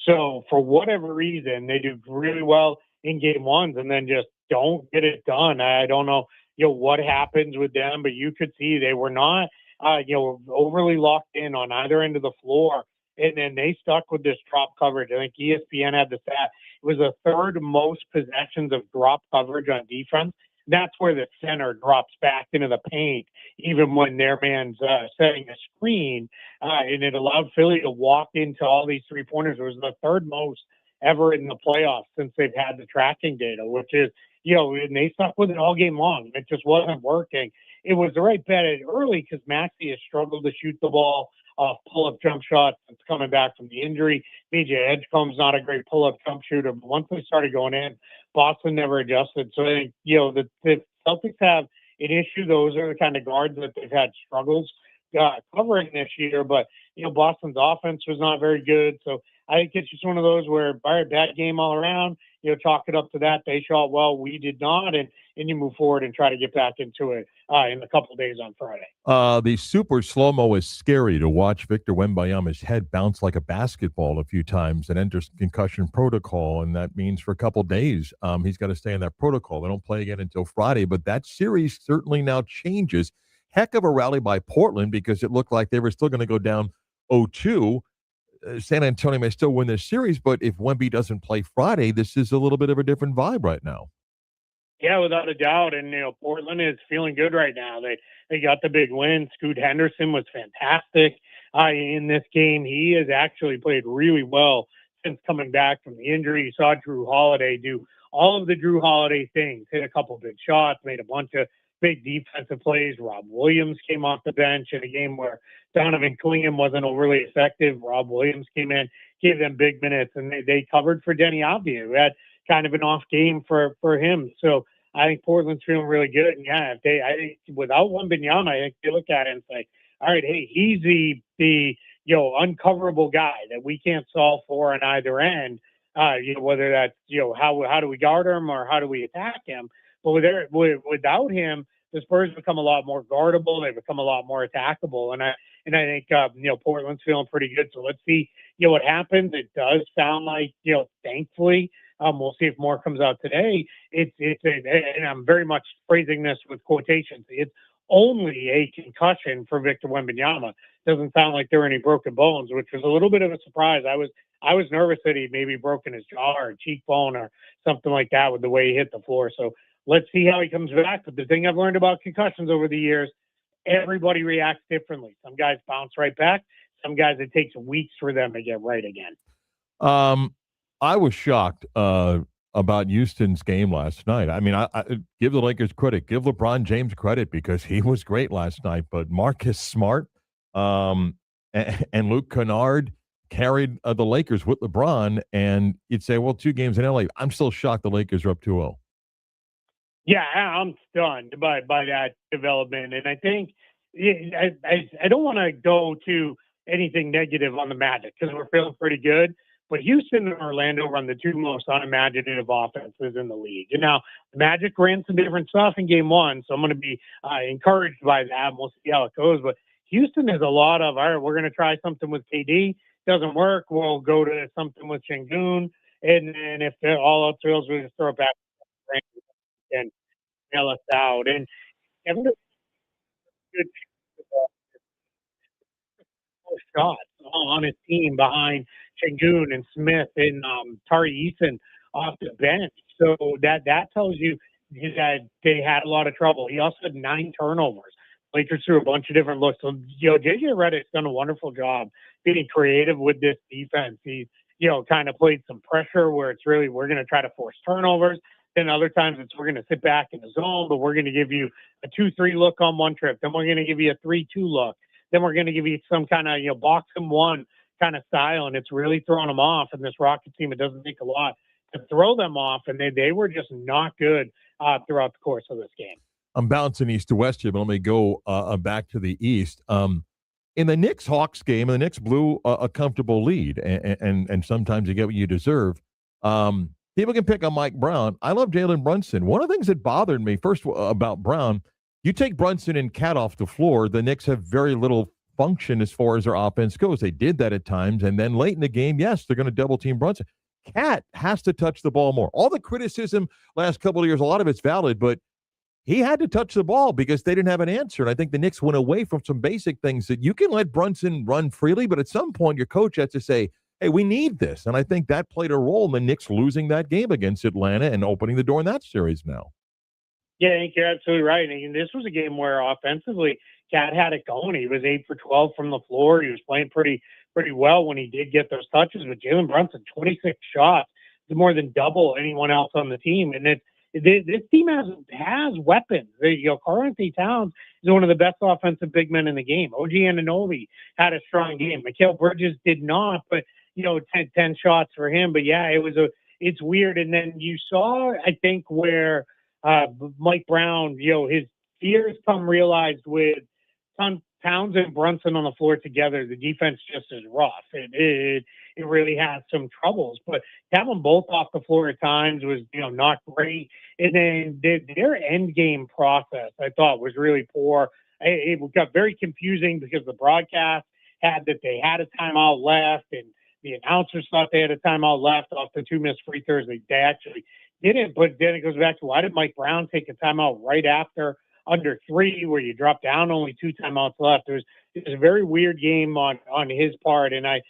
So for whatever reason, they do really well in Game 1s and then just don't get it done. I don't know, what happens with them, but you could see they were not, overly locked in on either end of the floor. And then they stuck with this drop coverage. I think ESPN had the stat. It was the third most possessions of drop coverage on defense. That's where the center drops back into the paint, even when their man's setting a screen. And it allowed Philly to walk into all these three-pointers. It was the third most ever in the playoffs since they've had the tracking data, which is, and they stuck with it all game long. It just wasn't working. It was the right bet early because Maxey has struggled to shoot the ball off pull-up jump shots since coming back from the injury. BJ Edgecombe's not a great pull-up jump shooter, but once they started going in, Boston never adjusted. So I think, the Celtics have an issue. Those are the kind of guards that they've had struggles covering this year. But, Boston's offense was not very good. So I think it's just one of those where, bad game all around, chalk it up to that. They shot well, we did not. And you move forward and try to get back into it in a couple of days on Friday. The super slow-mo is scary to watch Victor Wembanyama's head bounce like a basketball a few times and enters concussion protocol, and that means for a couple of days he's got to stay in that protocol. They don't play again until Friday, but that series certainly now changes. Heck of a rally by Portland because it looked like they were still going to go down 0-2. San Antonio may still win this series, but if Wemby doesn't play Friday, this is a little bit of a different vibe right now. Yeah, without a doubt. And, Portland is feeling good right now. They got the big win. Scoot Henderson was fantastic in this game. He has actually played really well since coming back from the injury. You saw Drew Holiday do all of the Drew Holiday things, hit a couple big shots, made a bunch of big defensive plays. Rob Williams came off the bench in a game where Donovan Cunningham wasn't overly effective. Rob Williams came in, gave them big minutes, and they covered for Denny Avdia, who had kind of an off game for him. So I think Portland's feeling really good. And yeah, I think without Wembanyama, I think they look at it and say, all right, hey, he's the uncoverable guy that we can't solve for on either end. Whether that's how do we guard him or how do we attack him? But without him, the Spurs become a lot more guardable. They become a lot more attackable. And I think Portland's feeling pretty good. So let's see what happens. It does sound like thankfully. We'll see if more comes out today. And I'm very much phrasing this with quotations. It's only a concussion for Victor Wembanyama. Doesn't sound like there are any broken bones, which was a little bit of a surprise. I was nervous that he maybe broken his jaw or cheekbone or something like that with the way he hit the floor. So let's see how he comes back. But the thing I've learned about concussions over the years, everybody reacts differently. Some guys bounce right back. Some guys, it takes weeks for them to get right again. I was shocked about Houston's game last night. I mean, I give the Lakers credit, give LeBron James credit because he was great last night. But Marcus Smart and Luke Kennard carried the Lakers with LeBron. And you'd say, well, 2 games in LA. I'm still shocked the Lakers are up 2-0. Yeah, I'm stunned by that development. And I think I don't want to go to anything negative on the Magic because we're feeling pretty good. But Houston and Orlando run the 2 most unimaginative offenses in the league. And now, the Magic ran some different stuff in game 1, so I'm going to be encouraged by that, and we'll see how it goes. But Houston is a lot of, all right, we're going to try something with KD. Doesn't work, we'll go to something with Şengün. And then if all else fails, we'll just throw it back and nail us out. And Kevin Durant good shots on his team behind Şengün and Smith and Tari Eason off the bench. So that tells you that they had a lot of trouble. He also had 9 turnovers. Lakers threw a bunch of different looks. So, JJ Redick's done a wonderful job being creative with this defense. He's, kind of played some pressure where it's really, we're going to try to force turnovers. Then other times it's, we're going to sit back in the zone, but we're going to give you a 2-3 look on one trip. Then we're going to give you a 3-2 look. Then we're going to give you some kind of, box and one kind of style. And it's really throwing them off. And this Rocket team, it doesn't take a lot to throw them off. And they were just not good throughout the course of this game. I'm bouncing east to west here, but let me go back to the east. In the Knicks-Hawks game, the Knicks blew a comfortable lead, and sometimes you get what you deserve. People can pick on Mike Brown. I love Jalen Brunson. One of the things that bothered me, first about Brown, you take Brunson and Cat off the floor, the Knicks have very little function as far as their offense goes. They did that at times, and then late in the game, yes, they're going to double-team Brunson. Cat has to touch the ball more. All the criticism last couple of years, a lot of it's valid, but he had to touch the ball because they didn't have an answer. And I think the Knicks went away from some basic things that you can let Brunson run freely, but at some point your coach has to say, hey, we need this. And I think that played a role in the Knicks losing that game against Atlanta and opening the door in that series now. Yeah, I think you're absolutely right. I mean, this was a game where offensively, Cat had it going. He was 8 for 12 from the floor. He was playing pretty well when he did get those touches. But Jalen Brunson, 26 shots, is more than double anyone else on the team. And this team has weapons. Karl-Anthony Towns is one of the best offensive big men in the game. OG Anunoby had a strong game. Mikal Bridges did not, but 10 shots for him. But yeah, it's weird. And then you saw, I think, where Mike Brown, his years come realized with Towns and Brunson on the floor together, the defense just is rough. It really has some troubles. But to have them both off the floor at times was, not great. And then their end game process, I thought, was really poor. It got very confusing because the broadcast had that they had a timeout left, and the announcers thought they had a timeout left off the 2 missed free throws. They actually didn't. But then it goes back to, why did Mike Brown take a timeout right after under 3, where you drop down, only 2 timeouts left? It was a very weird game on his part, and I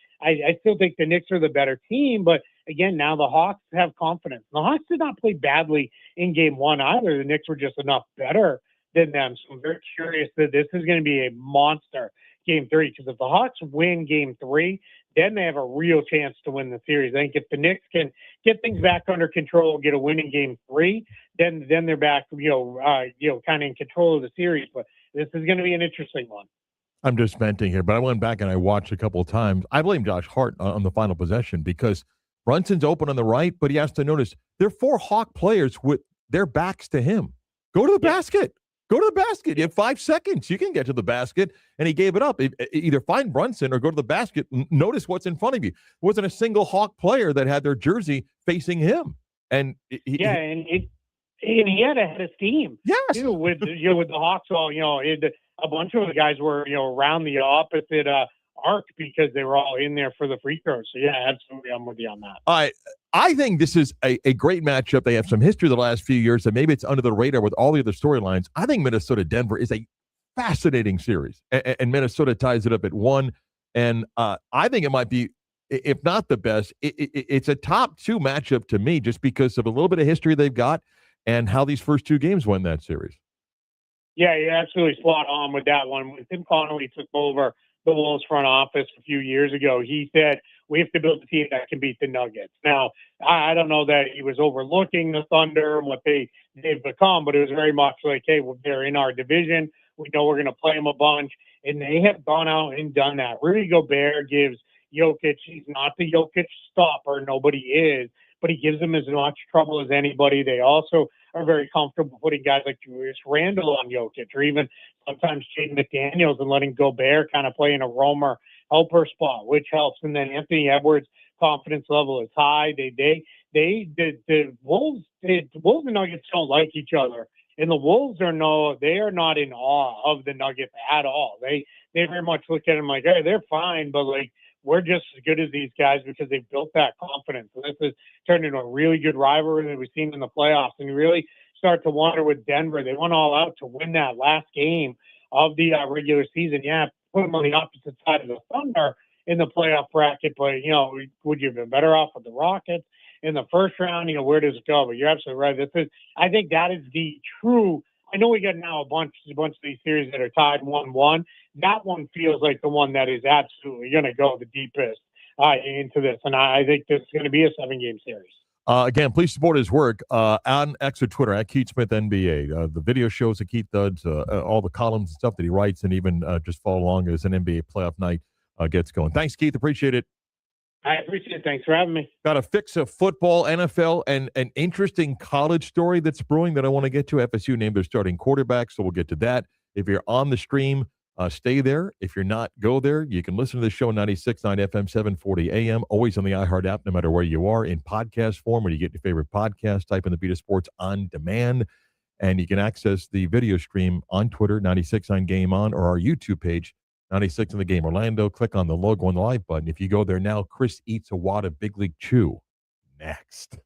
still think the Knicks are the better team. But again, now the Hawks have confidence. The Hawks did not play badly in game 1 either. The Knicks were just enough better than them. So I'm very curious that this is going to be a monster game 3, because if the Hawks win game 3, then they have a real chance to win the series. I think if the Knicks can get things back under control, get a win in game 3, then they're back, kind of in control of the series. But this is going to be an interesting one. I'm just venting here, but I went back and I watched a couple of times. I blame Josh Hart on the final possession because Brunson's open on the right, but he has to notice there are 4 Hawk players with their backs to him. Go to the basket. Go to the basket. You have 5 seconds. You can get to the basket. And he gave it up. Either find Brunson or go to the basket. Notice what's in front of you. There wasn't a single Hawk player that had their jersey facing him. And and he had a head of steam. Yes. With the Hawks, a bunch of the guys were around the opposite arc because they were all in there for the free throws. So yeah, absolutely, I'm with you on that. I think this is a great matchup. They have some history the last few years, and maybe it's under the radar with all the other storylines. I think Minnesota-Denver is a fascinating series, and Minnesota ties it up at 1. And I think it might be, if not the best, it's a top 2 matchup to me, just because of a little bit of history they've got and how these first 2 games won that series. Yeah, you're absolutely spot on with that one. When Tim Connolly took over the Wolves front office a few years ago, he said, we have to build a team that can beat the Nuggets. Now, I don't know that he was overlooking the Thunder and what they've become, but it was very much like, hey, well, they're in our division. We know we're going to play them a bunch. And they have gone out and done that. Rudy Gobert gives Jokic, he's not the Jokic stopper, nobody is, but he gives them as much trouble as anybody. They also are very comfortable putting guys like Julius Randle on Jokic, or even sometimes Jaden McDaniels, and letting Gobert kind of play in a roamer helper spot, which helps. And then Anthony Edwards' confidence level is high. The Wolves and Nuggets don't like each other, and the Wolves are not in awe of the Nuggets at all. They very much look at them like, hey, they're fine, but like, we're just as good as these guys because they've built that confidence. So this has turned into a really good rivalry that we've seen in the playoffs. And you really start to wonder with Denver, they went all out to win that last game of the regular season. Yeah, put them on the opposite side of the Thunder in the playoff bracket, but, would you have been better off with the Rockets in the first round? Where does it go? But you're absolutely right. I think that is the true. I know we got now a bunch of these series that are tied 1-1. That one feels like the one that is absolutely going to go the deepest into this. And I think this is going to be a 7-game series. Again, please support his work on X or Twitter at Keith Smith NBA. The video shows that Keith does, all the columns and stuff that he writes, and even just follow along as an NBA playoff night gets going. Thanks, Keith. Appreciate it. I appreciate it. Thanks for having me. Got a fix of football, NFL, and an interesting college story that's brewing that I want to get to. FSU named their starting quarterback, so we'll get to that. If you're on the stream, stay there. If you're not, go there. You can listen to the show 96.9 FM, 740 AM, always on the iHeart app, no matter where you are, in podcast form. When you get your favorite podcast, type in the Beat of Sports on demand, and you can access the video stream on Twitter, 96.9 Game On, or our YouTube page, 96 in the Game Orlando. Click on the logo on the live button. If you go there now, Chris eats a wad of Big League Chew. Next.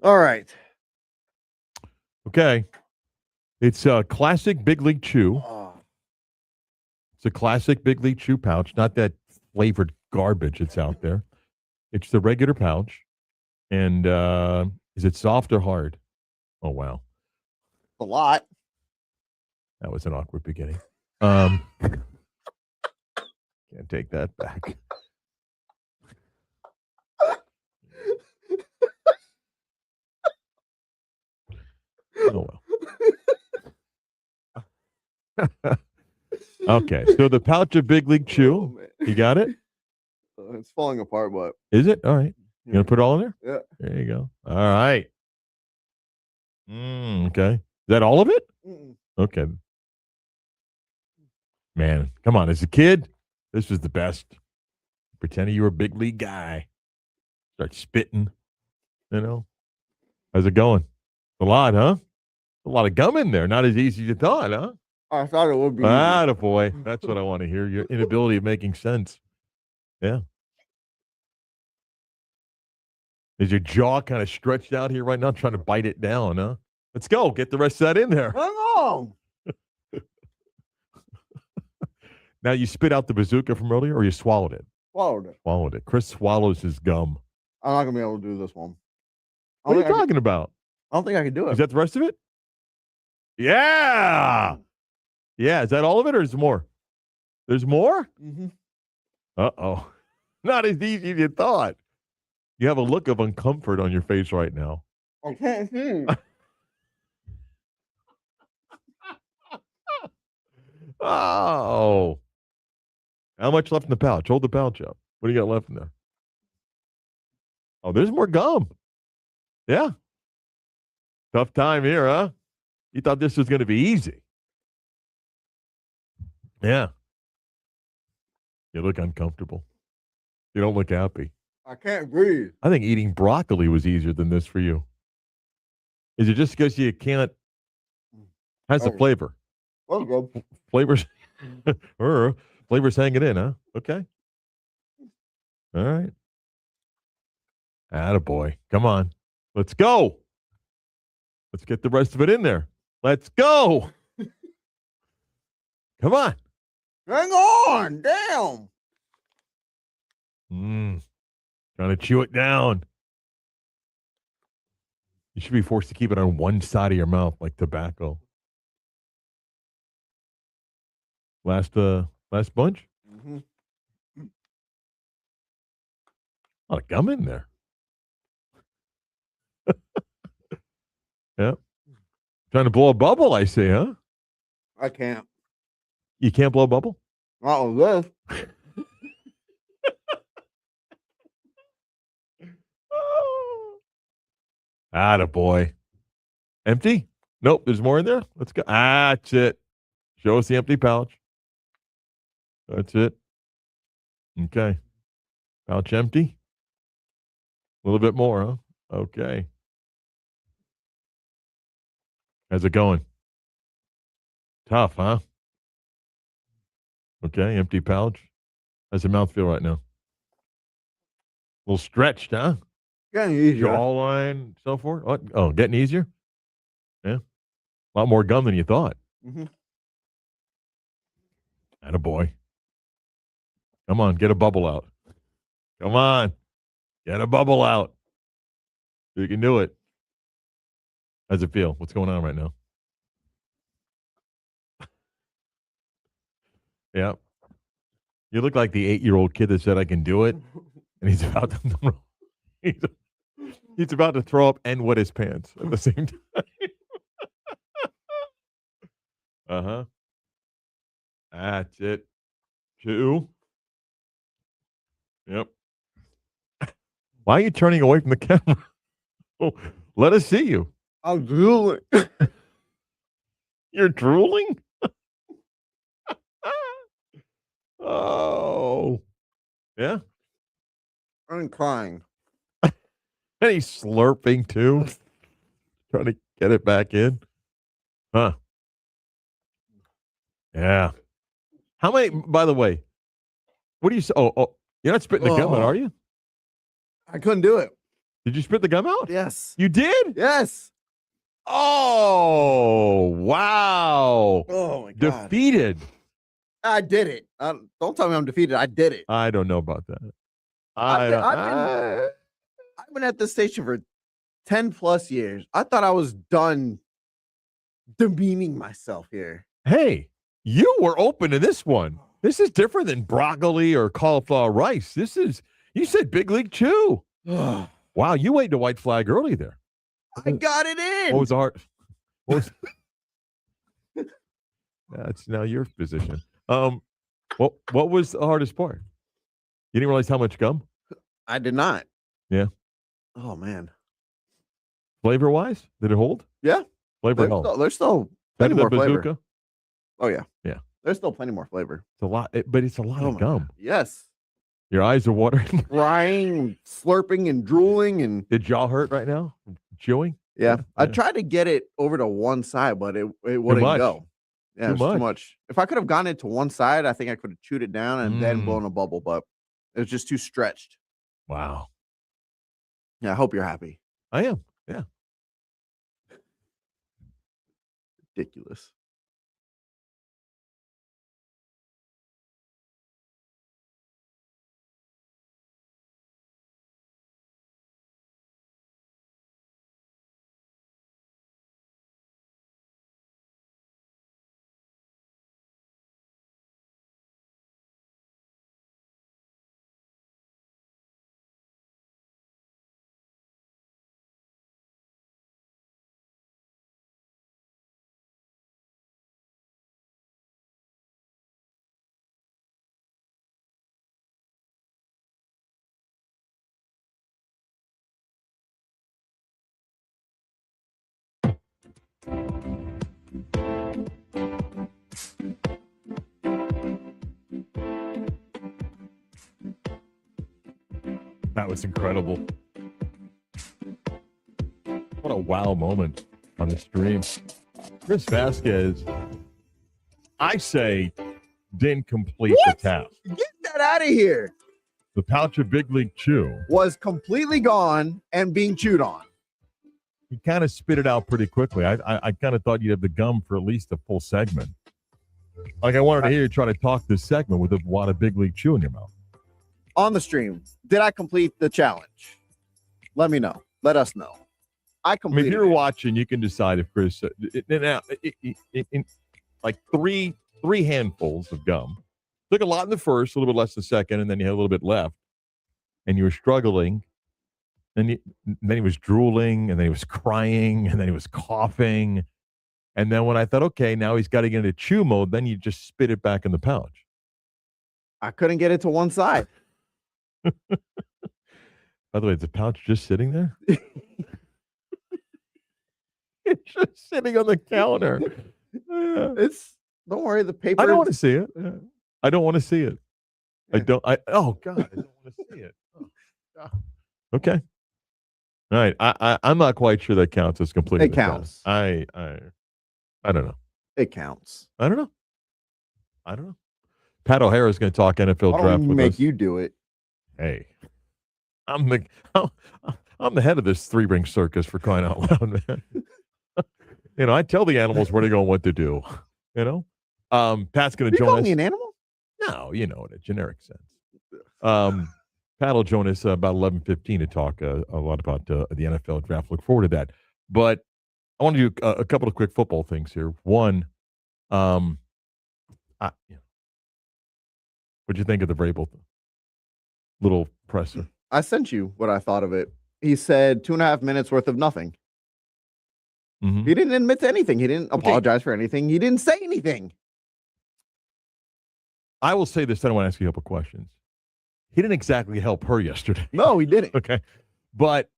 All right. Okay. It's a classic Big League Chew. Oh, It's a classic Big League Chew pouch, not that flavored garbage that's out there. It's the regular pouch. And is it soft or hard? Oh, wow. a lot. That was an awkward beginning. Can't take that back. Oh, well. Okay, so the pouch of Big League Chew. Oh, man. You got it? It's falling apart, but Is it? All right. You going to put it all in there? yeah. There you go. All right. Okay. Is that all of it? Mm-mm. Okay. Man, come on. As a kid, this was the best. Pretending you were a big league guy. Start spitting. You know? How's it going? A lot, huh? A lot of gum in there. Not as easy as you thought, huh? I thought it would be. Boy. That's what I want to hear. Your inability of making sense. Yeah. Is your jaw kind of stretched out here right now, trying to bite it down, huh? Let's go. Get the rest of that in there. Hang on. Now, you spit out the bazooka from earlier, or you swallowed it? Swallowed it. Swallowed it. Chris swallows his gum. I'm not gonna be able to do this one. What are you talking about? I don't think I can do it. Is that the rest of it? Yeah. Yeah. Is that all of it, or is there more? There's more? Mm-hmm. Uh-oh. Not as easy as you thought. You have a look of uncomfort on your face right now. I can't see. Oh. How much left in the pouch? Hold the pouch up. What do you got left in there? Oh, there's more gum. Yeah. Tough time here, huh? You thought this was going to be easy. Yeah. You look uncomfortable. You don't look happy. I can't breathe. I think eating broccoli was easier than this for you. Is it just because you can't? How's the Oh. flavor? Well, good. Flavors, flavors hanging in, huh? Okay. All right. Attaboy. Come on. Let's go. Let's get the rest of it in there. Let's go. Come on. Hang on. Damn. Trying to chew it down. You should be forced to keep it on one side of your mouth like tobacco. Last bunch? Mm-hmm. A lot of gum in there. Yeah. Trying to blow a bubble, I see, huh? I can't. You can't blow a bubble? Not with this. Attaboy. Empty? Nope, there's more in there. Let's go. That's it. Show us the empty pouch. That's it. Okay. Pouch empty. A little bit more, huh? Okay. How's it going? Tough, huh? Okay, empty pouch. How's your mouth feel right now? A little stretched, huh? Getting easier. Jawline, so forth. What? Oh, getting easier? Yeah. A lot more gum than you thought. Mm-hmm. Attaboy. Come on, get a bubble out. Come on. Get a bubble out. You can do it. How's it feel? What's going on right now? Yeah. You look like the 8-year-old kid that said I can do it. And he's about to he's about to throw up and wet his pants at the same time. Uh-huh. That's it. 2. Yep. Why are you turning away from the camera? Oh, let us see you. I'm drooling. You're drooling? Oh. Yeah? I'm crying. And he's slurping too. Trying to get it back in. Huh. Yeah. How many, by the way, what do you say? Oh, you're not spitting the gum out, are you? I couldn't do it. Did you spit the gum out? Yes. You did? Yes. Oh, wow. Oh my God. Defeated. I did it. Don't tell me I'm defeated. I did it. I don't know about that. I've been at this station for 10 plus years. I thought I was done demeaning myself here. Hey, you were open to this one. This is different than broccoli or cauliflower rice. You said Big League Chew. Wow, you waved a white flag early there. I got it in. What was the hard? That's now your position. What was the hardest part? You didn't realize how much gum? I did not. Yeah. Oh man. Flavor wise, did it hold? Yeah. Flavor held. There's still plenty Better than more flavor. bazooka? Oh yeah. Yeah. There's still plenty more flavor. It's a lot, but it's a lot Oh of my gum. God. Yes. Your eyes are watering. Crying, slurping, and drooling, and Did y'all hurt right now? Chewing? yeah. I Yeah. tried to get it over to one side, but it wouldn't much. go. Yeah, Too it was too much. much. If I could have gotten it to one side, I think I could have chewed it down and then blown a bubble, but it was just too stretched. Wow. Yeah, I hope you're happy. I am. Yeah. Ridiculous. That was incredible. What a wow moment on the stream. Chris Vasquez, I say, didn't complete the task. Get that out of here. The pouch of Big League Chew, Was completely gone and being chewed on. he kind of spit it out pretty quickly. I kind of thought you'd have the gum for at least a full segment. Like I wanted to hear you try to talk this segment with a wad of Big League Chew in your mouth. On the stream, did I complete the challenge? Let me know. Let us know. I I mean, completed if you're it. watching, you can decide if Chris, like three handfuls of gum. Took a lot in the first, a little bit less in the second, and then you had a little bit left, and you were struggling. And then he was drooling, and then he was crying, and then he was coughing. And then when I thought, okay, now he's got to get into chew mode, then you just spit it back in the pouch. I couldn't get it to one side. By the way, is the pouch just sitting there? It's just sitting on the counter. Don't worry, the paper. I don't want to see it. I don't want to see it. Oh God, I don't want to see it. Oh. Okay. All right. I'm not quite sure that counts as completing. It counts. I don't know. It counts. I don't know. Pat O'Hara is going to talk NFL Why draft don't with make us. you do it? Hey, I'm the head of this three-ring circus, for crying out loud, man. I tell the animals where to go and what to do. Pat's going to You join call us. me an animal? No, in a generic sense. Pat will join us about 11:15 to talk a lot about the NFL draft. Look forward to that. But I want to do a couple of quick football things here. One, what'd you think of the Vrabel little presser? I sent you what I thought of it. He said 2.5 minutes worth of nothing. Mhm. He didn't admit to anything. He didn't apologize for anything. He didn't say anything. I will say this, then I want to ask you a couple questions. He didn't exactly help her yesterday. No, he didn't. Okay. But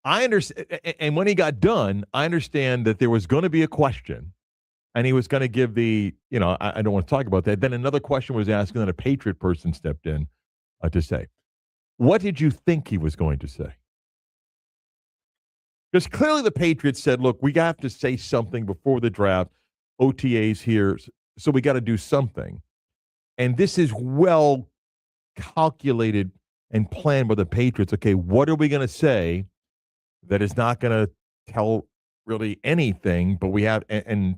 I understand, and when he got done, I understand that there was going to be a question, and he was going to give the, I don't want to talk about that. Then another question was asked, and then a Patriot person stepped in to say, what did you think he was going to say? Because clearly the Patriots said, look, we have to say something before the draft. OTAs here, so we got to do something. And this is well calculated and plan with the Patriots. Okay, what are we going to say that is not going to tell really anything? But we have, and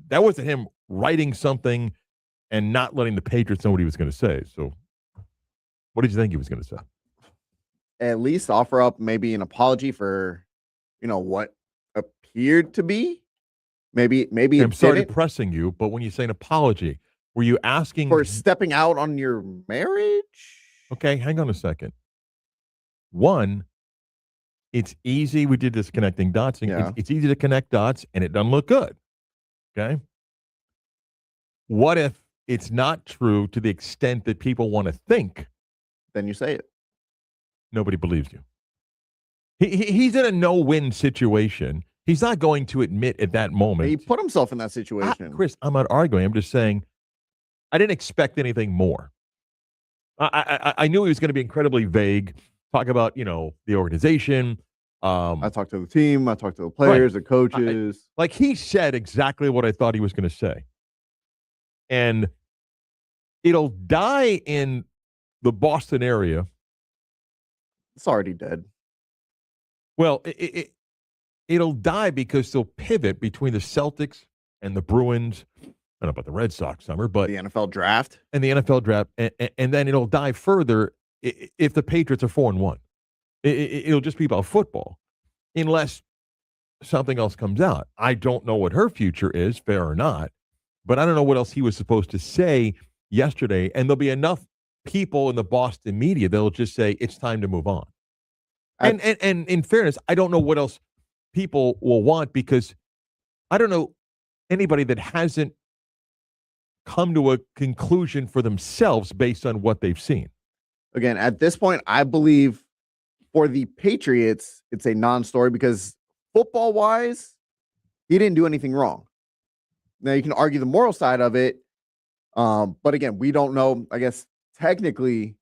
that wasn't him writing something and not letting the Patriots know what he was going to say. So, what did you think he was going to say? At least offer up maybe an apology for, what appeared to be. Maybe I'm sorry to didn't, pressing you, but when you say an apology, were you asking for stepping out on your marriage. Okay, hang on a second. One, it's easy. We did this connecting dots. And Yeah. it's easy to connect dots, and it doesn't look good. Okay. What if it's not true to the extent that people want to think? Then you say it. Nobody believes you. He's in a no-win situation. He's not going to admit at that moment. He put himself in that situation. Chris, I'm not arguing. I'm just saying I didn't expect anything more. I knew he was going to be incredibly vague, talk about, the organization. I talked to the team. I talked to the players, the coaches. Like he said exactly what I thought he was going to say. And it'll die in the Boston area. It's already dead. Well, it'll die because they'll pivot between the Celtics and the Bruins. I don't know about the Red Sox summer, but The NFL draft. and the NFL draft, and then it'll die further if the Patriots are 4-1. It'll just be about football, unless something else comes out. I don't know what her future is, fair or not, but I don't know what else he was supposed to say yesterday. And there'll be enough people in the Boston media that'll just say it's time to move on. And in fairness, I don't know what else people will want, because I don't know anybody that hasn't come to a conclusion for themselves based on what they've seen. Again, at this point, I believe for the Patriots, it's a non-story because football-wise, he didn't do anything wrong. Now, you can argue the moral side of it, but again, we don't know, I guess, technically,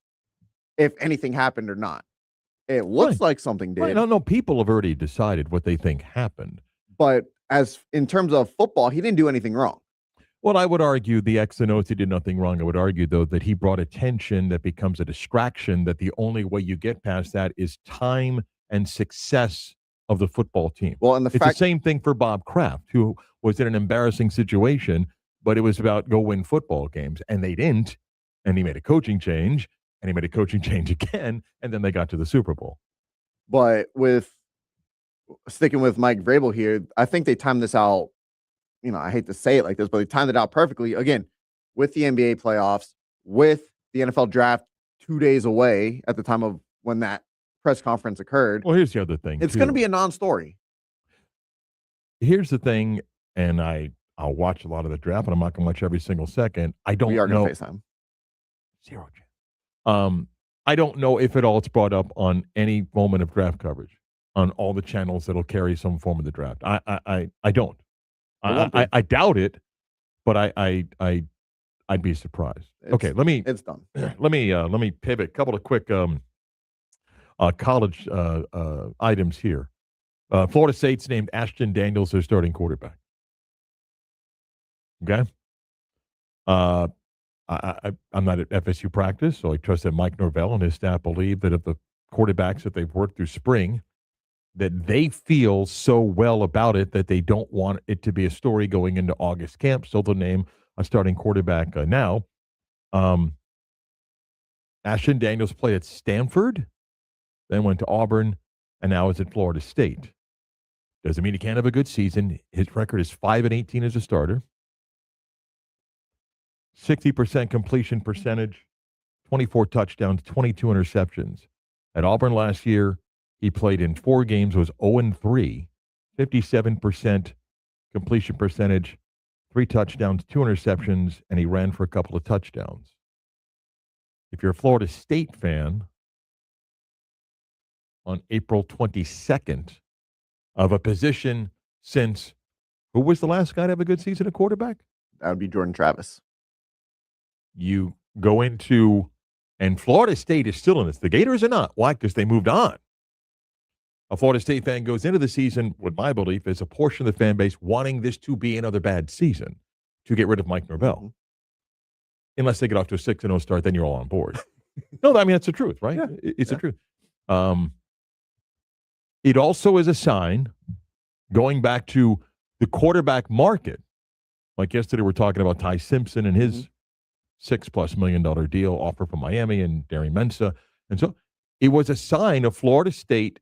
if anything happened or not. It looks like something did. I don't know. People have already decided what they think happened. But as in terms of football, he didn't do anything wrong. Well, I would argue the X and O's, he did nothing wrong. I would argue, though, that he brought attention that becomes a distraction, that the only way you get past that is time and success of the football team. Well, and It's the same thing for Bob Kraft, who was in an embarrassing situation, but it was about go win football games, and they didn't, and he made a coaching change, and he made a coaching change again, and then they got to the Super Bowl. But with sticking with Mike Vrabel here, I think they timed this out. I hate to say it like this, but they timed it out perfectly. Again, with the NBA playoffs, with the NFL draft 2 days away at the time of when that press conference occurred. Well, here's the other thing. It's going to be a non-story. Here's the thing, and I'll watch a lot of the draft, but I'm not going to watch every single second. I don't know. We are going to FaceTime. Zero chance. I don't know if at all it's brought up on any moment of draft coverage on all the channels that'll carry some form of the draft. I don't. I doubt it, but I'd be surprised. It's done. Let me pivot. A couple of quick college items here. Florida State's named Ashton Daniels their starting quarterback. Okay. I'm not at FSU practice, so I trust that Mike Norvell and his staff believe that of the quarterbacks that they've worked through spring, that they feel so well about it that they don't want it to be a story going into August camp. So they'll name a starting quarterback now. Ashton Daniels played at Stanford, then went to Auburn, and now is at Florida State. Doesn't mean he can't have a good season. His record is 5-18 as a starter. 60% completion percentage, 24 touchdowns, 22 interceptions. At Auburn last year, he played in 4 games, was 0-3, 57% completion percentage, 3 touchdowns, 2 interceptions, and he ran for a couple of touchdowns. If you're a Florida State fan, on April 22nd, of a position since, who was the last guy to have a good season at quarterback? That would be Jordan Travis. You go into, and Florida State is still in this. The Gators are not. Why? Because they moved on. A Florida State fan goes into the season, with my belief, is a portion of the fan base wanting this to be another bad season to get rid of Mike Norvell. Unless they get off to a 6-0 start, then you're all on board. No, I mean, that's the truth, right? Yeah, It's the truth. It also is a sign, going back to the quarterback market. Like yesterday, we're talking about Ty Simpson and his $6+ million deal offer from Miami and Darren Mensah. And so it was a sign of Florida State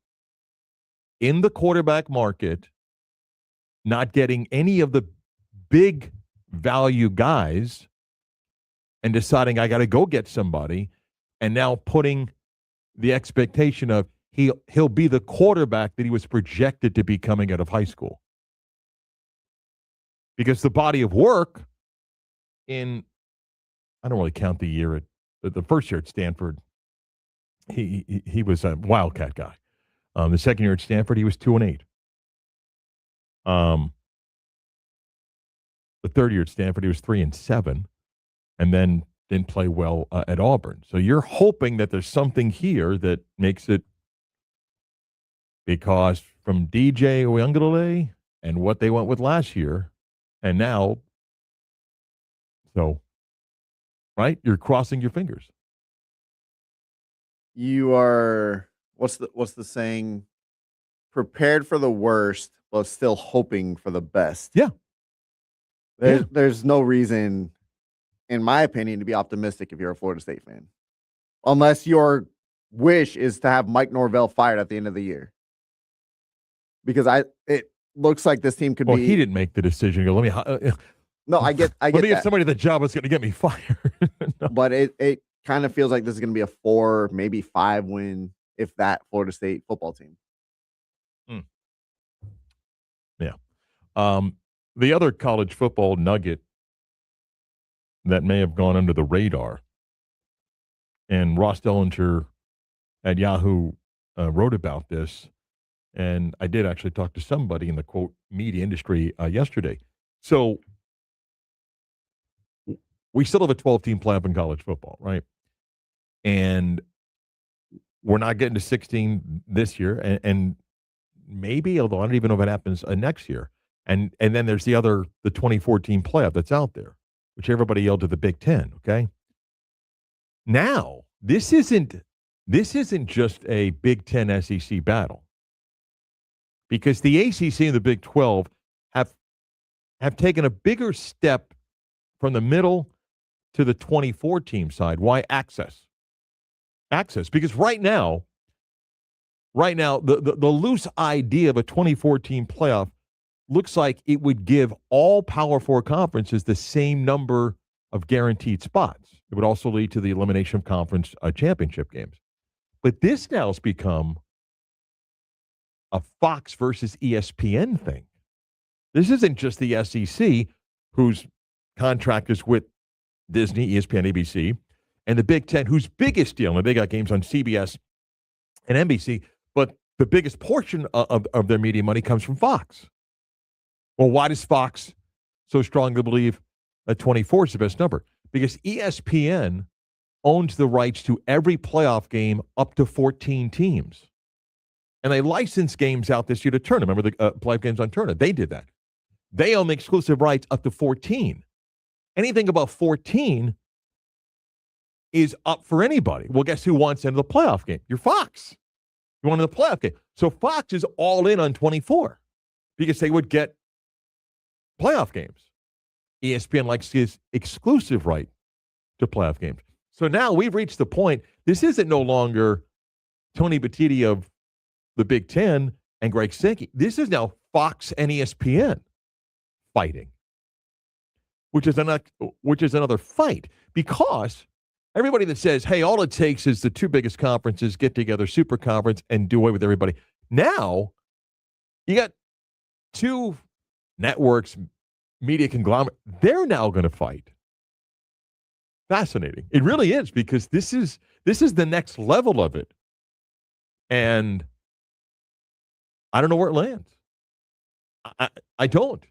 in the quarterback market not getting any of the big value guys and deciding I got to go get somebody, and now putting the expectation of he'll be the quarterback that he was projected to be coming out of high school. Because the body of work I don't really count the year at the first year at Stanford, he was a wildcat guy. The second year at Stanford, he was 2-8. The third year at Stanford, he was 3-7, and then didn't play well at Auburn. So you're hoping that there's something here that makes it, because from DJ Uyunglele and what they went with last year, and now, so, right, you're crossing your fingers. You are, what's the saying? Prepared for the worst, but still hoping for the best. Yeah. There's no reason, in my opinion, to be optimistic if you're a Florida State fan, unless your wish is to have Mike Norvell fired at the end of the year. Because it looks like this team could be. Well, he didn't make the decision. Let me. No, I get. Let me that. get somebody the job that's going to get me fired. No. But it kind of feels like this is going to be a 4, maybe 5 win, if that, Florida State football team. Yeah. The other college football nugget that may have gone under the radar, and Ross Dellinger at Yahoo wrote about this, and I did actually talk to somebody in the, quote, media industry yesterday. So we still have a 12-team playoff in college football, right? And we're not getting to 16 this year, and maybe, although I don't even know if it happens next year. And then there's the 2014 playoff that's out there, which everybody yelled to the Big Ten, okay? Now, this isn't just a Big Ten SEC battle, because the ACC and the Big 12 have taken a bigger step from the middle to the 24-team side. Why? Access. Because right now, the loose idea of a 24-team playoff looks like it would give all Power 4 conferences the same number of guaranteed spots. It would also lead to the elimination of conference championship games. But this now has become a Fox versus ESPN thing. This isn't just the SEC, whose contract is with Disney, ESPN, ABC, and the Big Ten, whose biggest deal, and they got games on CBS and NBC, but the biggest portion of their media money comes from Fox. Well, why does Fox so strongly believe that 24 is the best number? Because ESPN owns the rights to every playoff game up to 14 teams. And they license games out this year to Turner. Remember the playoff games on Turner? They did that. They own the exclusive rights up to 14. Anything above 14 is up for anybody. Well, guess who wants into the playoff game? You're Fox. You want into the playoff game. So Fox is all in on 24 because they would get playoff games. ESPN likes his exclusive right to playoff games. So now we've reached the point, this isn't no longer Tony Batiti of the Big Ten and Greg Sankey. This is now Fox and ESPN fighting, which is another fight, because everybody that says, hey, all it takes is the two biggest conferences get together, super conference, and do away with everybody. Now you got two networks, media conglomerate. They're now going to fight. Fascinating. It really is, because this is the next level of it. And I don't know where it lands. I don't,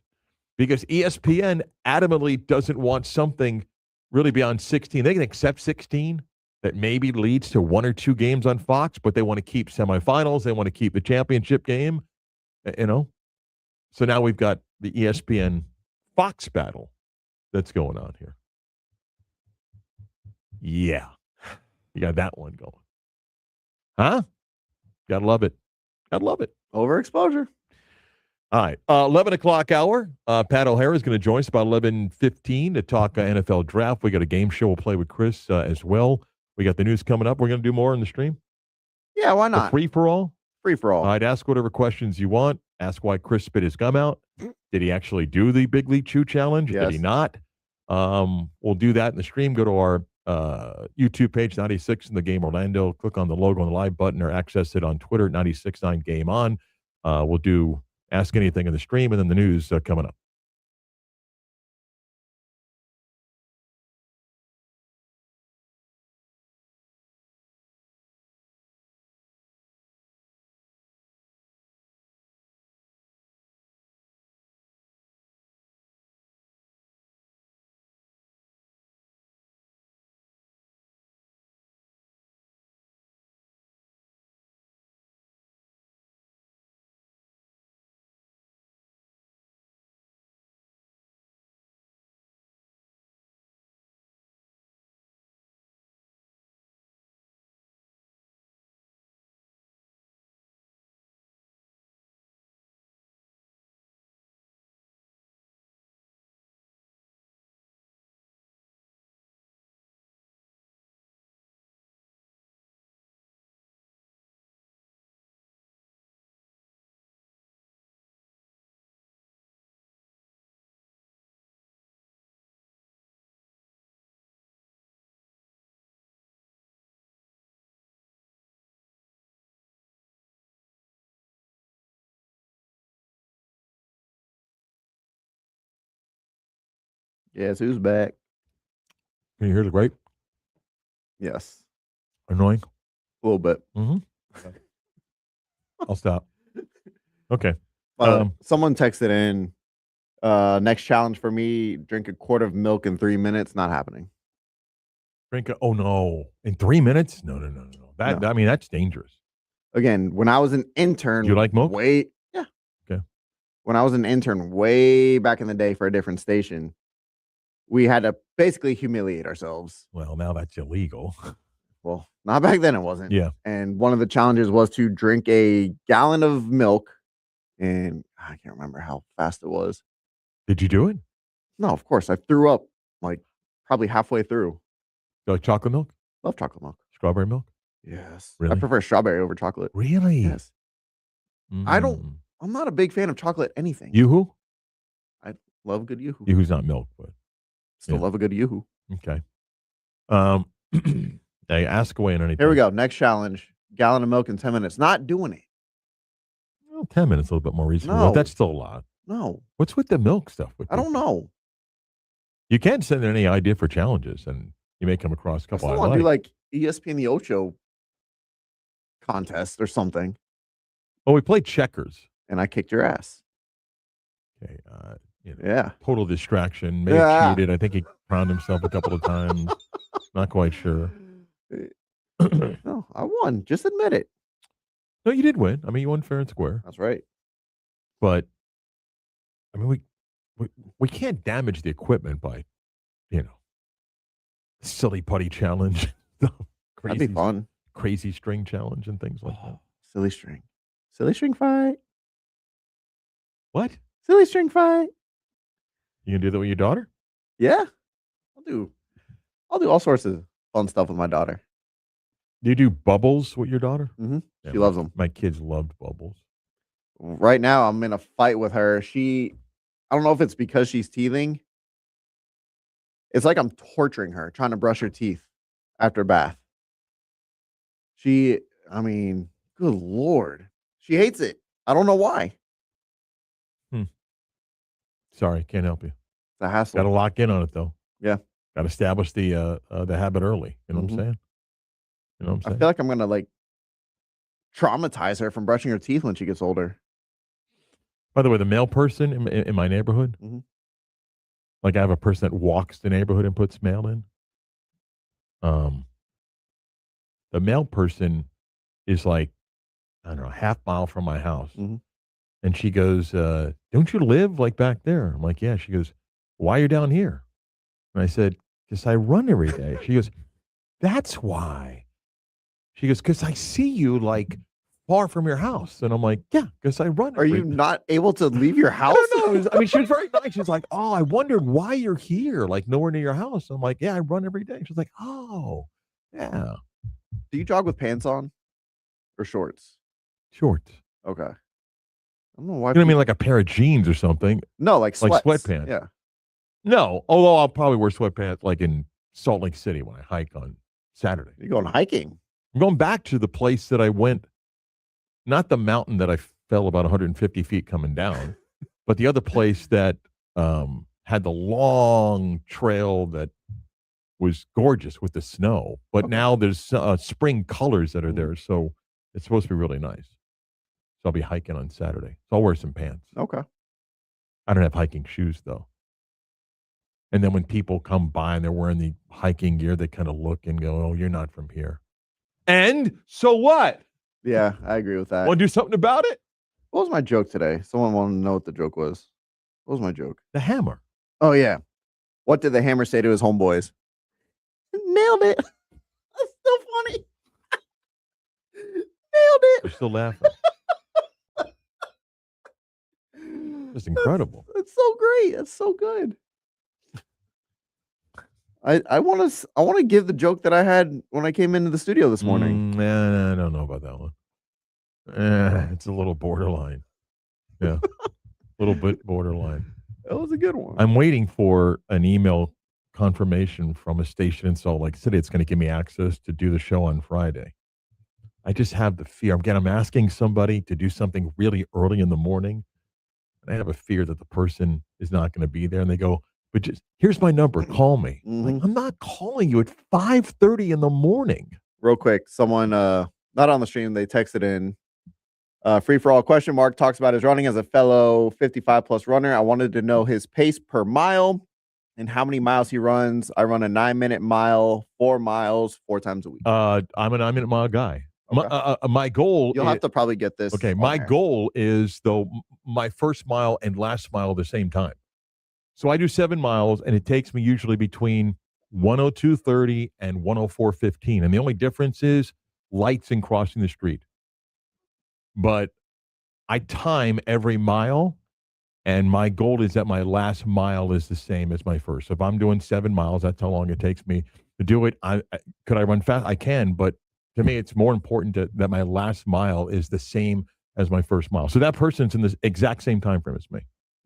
because ESPN adamantly doesn't want something really beyond 16. They can accept 16 that maybe leads to one or two games on Fox, but they want to keep semifinals. They want to keep the championship game, So now we've got the ESPN Fox battle that's going on here. Yeah. You got that one going. Huh? Gotta love it. Gotta love it. Overexposure. All right. 11 o'clock hour. Pat O'Hara is going to join us about 11:15 to talk NFL draft. We got a game show we'll play with Chris as well. We got the news coming up. We're going to do more in the stream. Yeah, why The not? free for all. Free for all. All right. Ask whatever questions you want. Ask why Chris spit his gum out. Did he actually do the Big League Chew Challenge? Yes. Did he not? We'll do that in the stream. Go to our YouTube page, 96 in the Game Orlando. Click on the logo on the live button or access it on Twitter at 96.9 Game On. We'll do Ask Anything in the stream and then the news coming up. Yes, who's back? Can you hear the grape? Yes, Annoying? a little bit. I'll stop. Okay. Someone texted in, next challenge for me, drink a quart of milk in 3 minutes. Not happening. Oh, no. In 3 minutes? No. No. I mean, that's dangerous. Again, when I was an intern, Do you like milk? Yeah. Okay. When I was an intern way back in the day for a different station, we had to basically humiliate ourselves. Well, now that's illegal. Well, not back then it wasn't. Yeah. And one of the challenges was to drink a gallon of milk, and I can't remember how fast it was. Did you do it? No, of course. I threw up like probably halfway through. You like chocolate milk? Love chocolate milk. Strawberry milk? Yes. Really? I prefer strawberry over chocolate. Really? Yes. I'm not a big fan of chocolate anything. Yoo-hoo? I love good yoo-hoo. Yoo-hoo's not milk, but Still yeah. love a good yoo-hoo. okay. Hey, ask away on anything. Here we go. Next challenge. Gallon of milk in 10 minutes. Not doing it. Well, 10 minutes, a little bit more reasonable. No. But that's still a lot. No. What's with the milk stuff? I don't know. You can't send in any idea for challenges, and you may come across a I couple still I want to like. do like ESPN The Ocho contest or something. Oh, we played checkers. And I kicked your ass. Okay. Yeah. Total distraction. May have cheated. I think he crowned himself a couple of times. Not quite sure. No, I won. Just admit it. No, you did win. I mean, you won fair and square. That's right. But I mean, we can't damage the equipment by, silly putty challenge, That'd be fun. crazy string challenge, and things like that. Silly string. Silly string fight. What? Silly string fight. You gonna do that with your daughter? Yeah. I'll do all sorts of fun stuff with my daughter. Do you do bubbles with your daughter? Mm-hmm. Yeah, She loves them. My kids loved bubbles. Right now, I'm in a fight with her. I don't know if it's because she's teething. It's like I'm torturing her, trying to brush her teeth after a bath. Good Lord. She hates it. I don't know why. Sorry, can't help you. It's a hassle. Got to lock in on it though. Yeah. Got to establish the habit early. You know what I'm saying? You know what I'm I saying? feel like I'm going to like traumatize her from brushing her teeth when she gets older. By the way, the male person in my neighborhood, like I have a person that walks the neighborhood and puts mail in. The male person is like, I don't know, half mile from my house. And she goes, don't you live like back there? I'm like, yeah. She goes, why are you down here? And I said, because I run every day. She goes, That's why. She goes, because I see you like far from your house. And I'm like, yeah, because I run. Are you not able to leave your house? I don't know. I mean, she was very nice. She's like, oh, I wondered why you're here, like nowhere near your house. I'm like, yeah, I run every day. She's like, oh, yeah. Do you jog with pants on or shorts? Shorts. Okay. I don't know why. You know what I mean? Like a pair of jeans or something. No, like sweats. sweatpants. Yeah. No, although I'll probably wear sweatpants like in Salt Lake City when I hike on Saturday. You're going hiking. I'm going back to the place that I went, not the mountain that I fell about 150 feet coming down, but the other place that had the long trail that was gorgeous with the snow. But now there's spring colors that are there, so it's supposed to be really nice. So I'll be hiking on Saturday. So I'll wear some pants. Okay. I don't have hiking shoes, though. And then when people come by and they're wearing the hiking gear, they kind of look and go, oh, you're not from here. And so what? Yeah, I agree with that. Want to do something about it? What was my joke today? Someone wanted to know what the joke was. What was my joke? The hammer. Oh, yeah. What did the hammer say to his homeboys? Nailed it. That's so funny. Nailed it. They're still laughing. That's incredible. That's so great. That's so good. I want to give the joke that I had when I came into the studio this morning. I don't know about that one. It's a little borderline. Yeah. A little bit borderline. That was a good one. I'm waiting for an email confirmation from a station in Salt Lake City. It's going to give me access to do the show on Friday. I just have the fear. Again, I'm asking somebody to do something really early in the morning. And I have a fear that the person is not going to be there. And they go, but just here's my number. Call me. Like, I'm not calling you at 5:30 in the morning. Real quick, someone not on the stream, they texted in free for all question mark talks about his running as a fellow 55 plus runner. I wanted to know his pace per mile and how many miles he runs. I run a 9-minute mile, 4 miles, 4 times a week. I'm a 9-minute mile guy. Okay. My goal You'll have to probably get this. Okay, my goal is though my first mile and last mile at the same time. So I do 7 miles, and it takes me usually between 102.30 and 104.15. And the only difference is lights and crossing the street. But I time every mile, and my goal is that my last mile is the same as my first. So if I'm doing 7 miles, that's how long it takes me to do it. Could I run fast? I can, but to me, it's more important that my last mile is the same as my first mile. So that person's in the exact same time frame as me.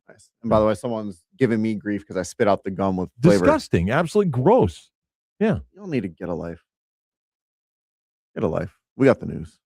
Nice. And by the way, someone's giving me grief because I spit out the gum with flavor. Disgusting. Absolutely gross. Yeah. You don't need to get a life. Get a life. We got the news.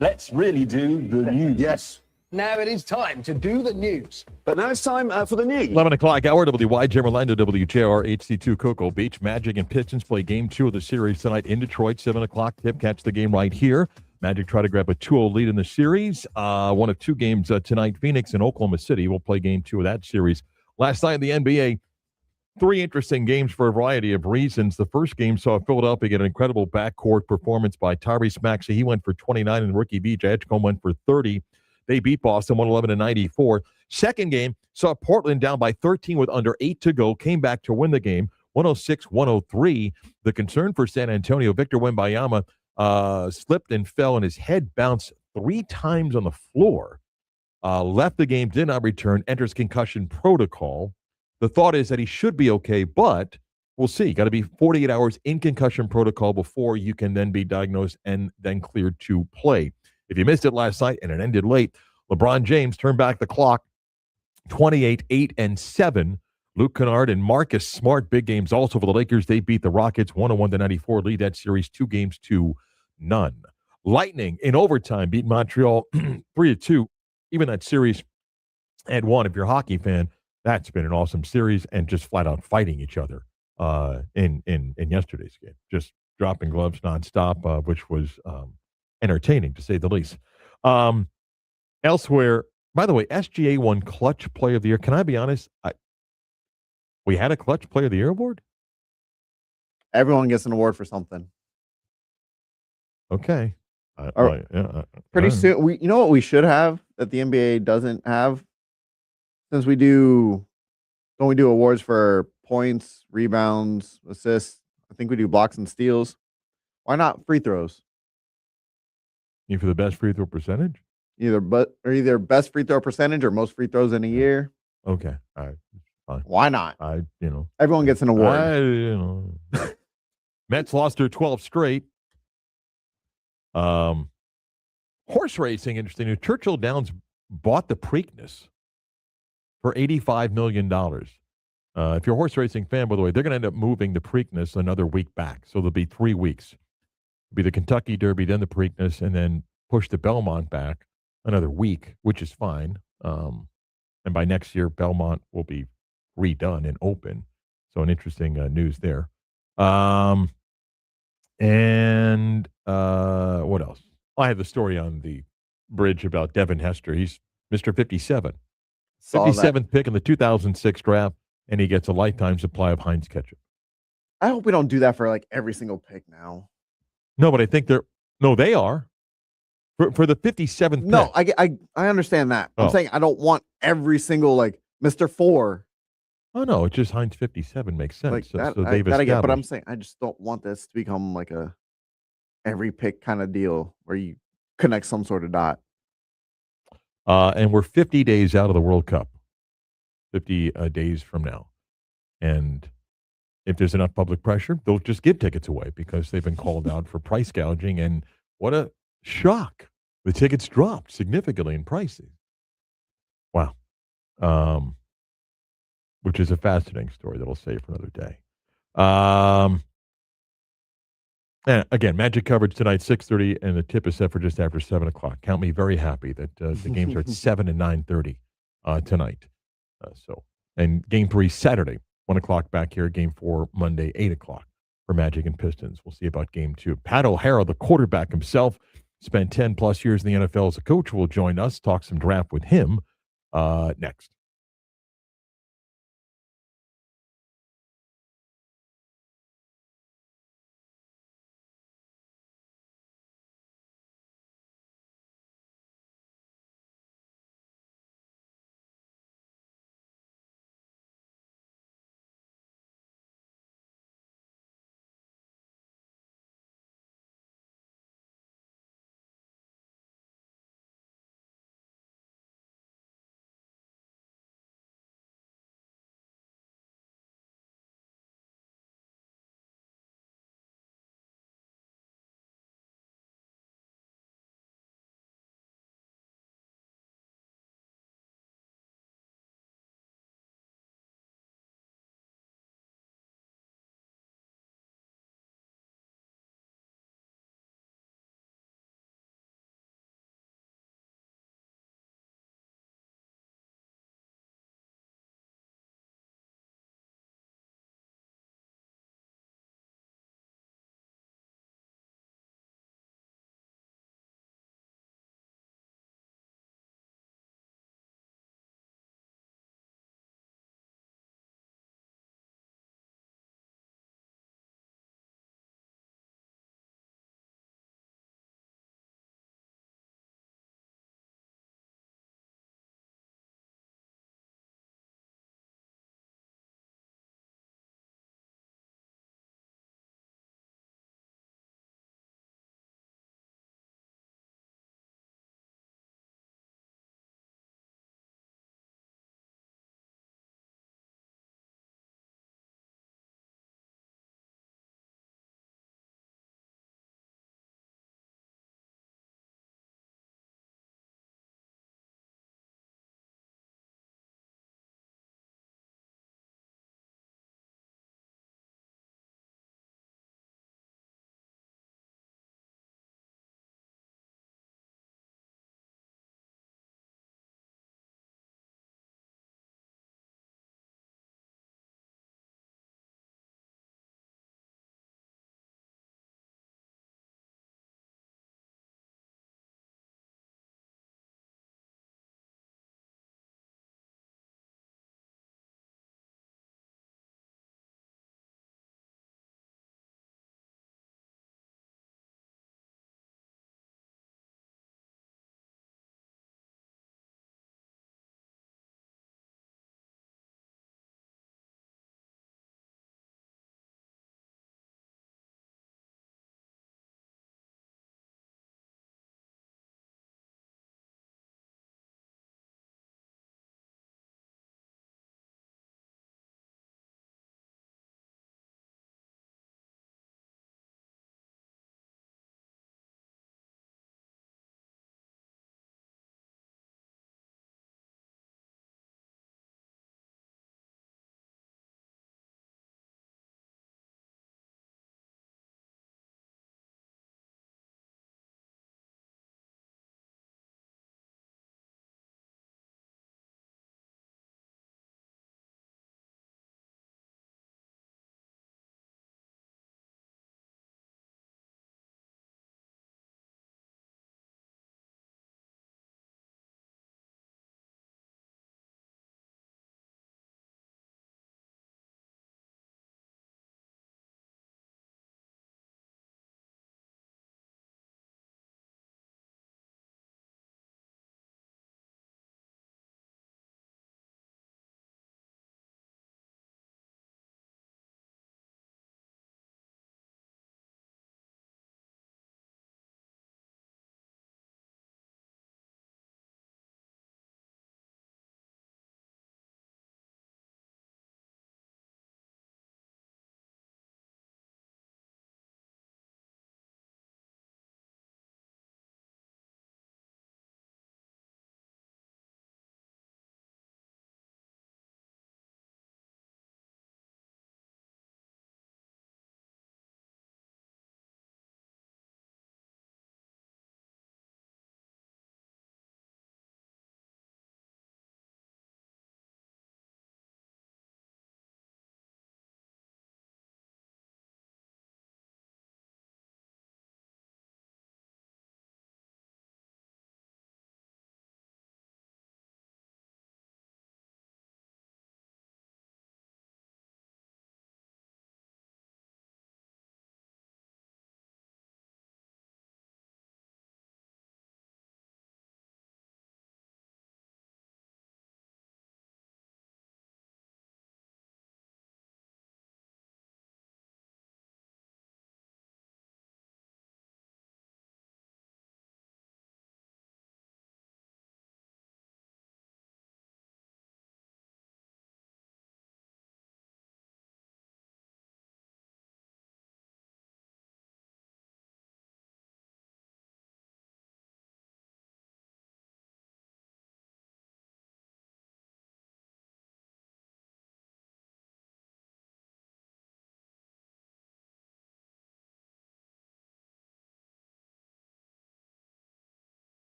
Let's really do the news. Yes. Now it is time to do the news. But now it's time for the news. 11 o'clock hour, WYJ Orlando, WJR, HC2 Cocoa Beach. Magic and Pistons play game 2 of the series tonight in Detroit. 7 o'clock tip. Catch the game right here. Magic try to grab a 2-0 lead in the series. One of 2 games tonight. Phoenix and Oklahoma City will play game 2 of that series. Last night in the NBA, 3 interesting games for a variety of reasons. The first game saw Philadelphia get an incredible backcourt performance by Tyrese Maxey. He went for 29 and rookie BJ Edgecombe went for 30. They beat Boston 111-94. Second game saw Portland down by 13 with under 8 to go. Came back to win the game 106-103. The concern for San Antonio, Victor Wembanyama slipped and fell and his head bounced 3 times on the floor. Left the game, did not return, enters concussion protocol. The thought is that he should be okay, but we'll see. Got to be 48 hours in concussion protocol before you can then be diagnosed and then cleared to play. If you missed it last night and it ended late, LeBron James turned back the clock 28, 8, and 7. Luke Kennard and Marcus Smart, big games also for the Lakers. They beat the Rockets 101-94, lead that series 2-0. Lightning in overtime beat Montreal 3-2. Even that series had won. If you're a hockey fan, that's been an awesome series and just flat out fighting each other in yesterday's game. Just dropping gloves nonstop, which was entertaining to say the least. Elsewhere, By the way, SGA won Clutch Player of the Year. Can I be honest? We had a Clutch Player of the Year award? Everyone gets an award for something. Okay. Pretty soon, you know what we should have that the NBA doesn't have? Since we do awards for points, rebounds, assists. I think we do blocks and steals. Why not free throws? You for the best free throw percentage? Either best free throw percentage or most free throws in a year. Okay. All right. Fine. Why not? Everyone gets an award. Mets lost their 12th straight. Horse racing, interesting. Churchill Downs bought the Preakness for $85 million. If you're a horse racing fan, by the way, they're going to end up moving the Preakness another week back. So there'll be 3 weeks. It'll be the Kentucky Derby, then the Preakness, and then push the Belmont back another week, which is fine. And by next year, Belmont will be redone and open. So an interesting news there. And what else? I had the story on the bridge about Devin Hester. He's Mr. 57. 57th pick in the 2006 draft, and he gets a lifetime supply of Heinz ketchup. I hope we don't do that for like every single pick now. No, but I think they are. For the 57th pick. No, I understand that. I'm saying I don't want every single like Mr. 4. Oh no, it's just Heinz 57 makes sense. Like that, so they've that I get, but I'm established. saying I just don't want this to become like a every pick kind of deal where you connect some sort of dot. And we're 50 days out of the World Cup. 50 days from now. And if there's enough public pressure, they'll just give tickets away because they've been called out for price gouging. And what a shock. The tickets dropped significantly in pricing. Wow. Which is a fascinating story that I'll save for another day. And again, Magic coverage tonight, 6:30, and the tip is set for just after 7 o'clock. Count me very happy that the games are at 7 and 9:30 tonight. And Game 3 Saturday, 1 o'clock back here. Game 4 Monday, 8 o'clock for Magic and Pistons. We'll see about Game 2. Pat O'Hara, the quarterback himself, spent 10-plus years in the NFL as a coach, will join us, talk some draft with him next.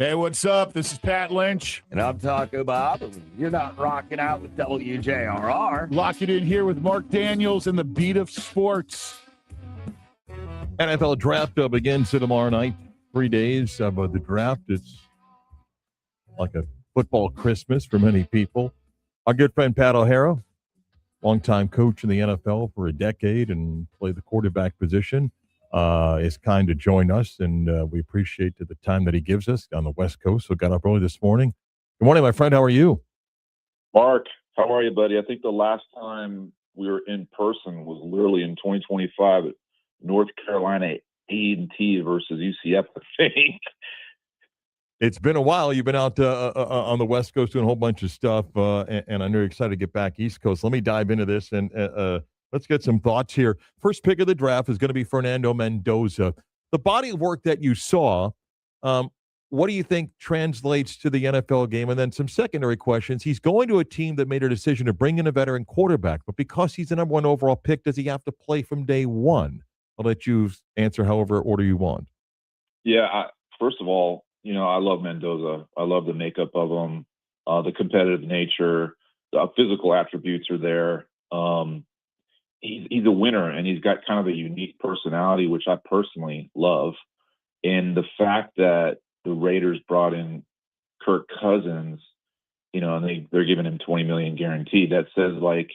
Hey, what's up? This is Pat Lynch. And I'm Taco Bob. You're not rocking out with WJRR. Lock it in here with Marc Daniels and the beat of sports. NFL draft begins tomorrow night. 3 days of the draft. It's like a football Christmas for many people. Our good friend Pat O'Hara, longtime coach in the NFL for a decade and played the quarterback position, is kind to join us, and we appreciate the time that he gives us on the West Coast. So got up early this morning. Good morning, my friend. How are you? Mark, how are you, buddy? I think the last time we were in person was literally in 2025 at North Carolina A&T versus UCF, I think. It's been a while. You've been out on the West Coast doing a whole bunch of stuff, and I know you're excited to get back East Coast. Let me dive into this, and let's get some thoughts here. First pick of the draft is going to be Fernando Mendoza. The body of work that you saw, what do you think translates to the NFL game? And then some secondary questions. He's going to a team that made a decision to bring in a veteran quarterback, but because he's the number one overall pick, does he have to play from day one? I'll let you answer however order you want. Yeah, first of all, I love Mendoza. I love the makeup of him, the competitive nature, the physical attributes are there. He's a winner, and he's got kind of a unique personality, which I personally love. And the fact that the Raiders brought in Kirk Cousins, and they're giving him $20 million guaranteed. That says, like,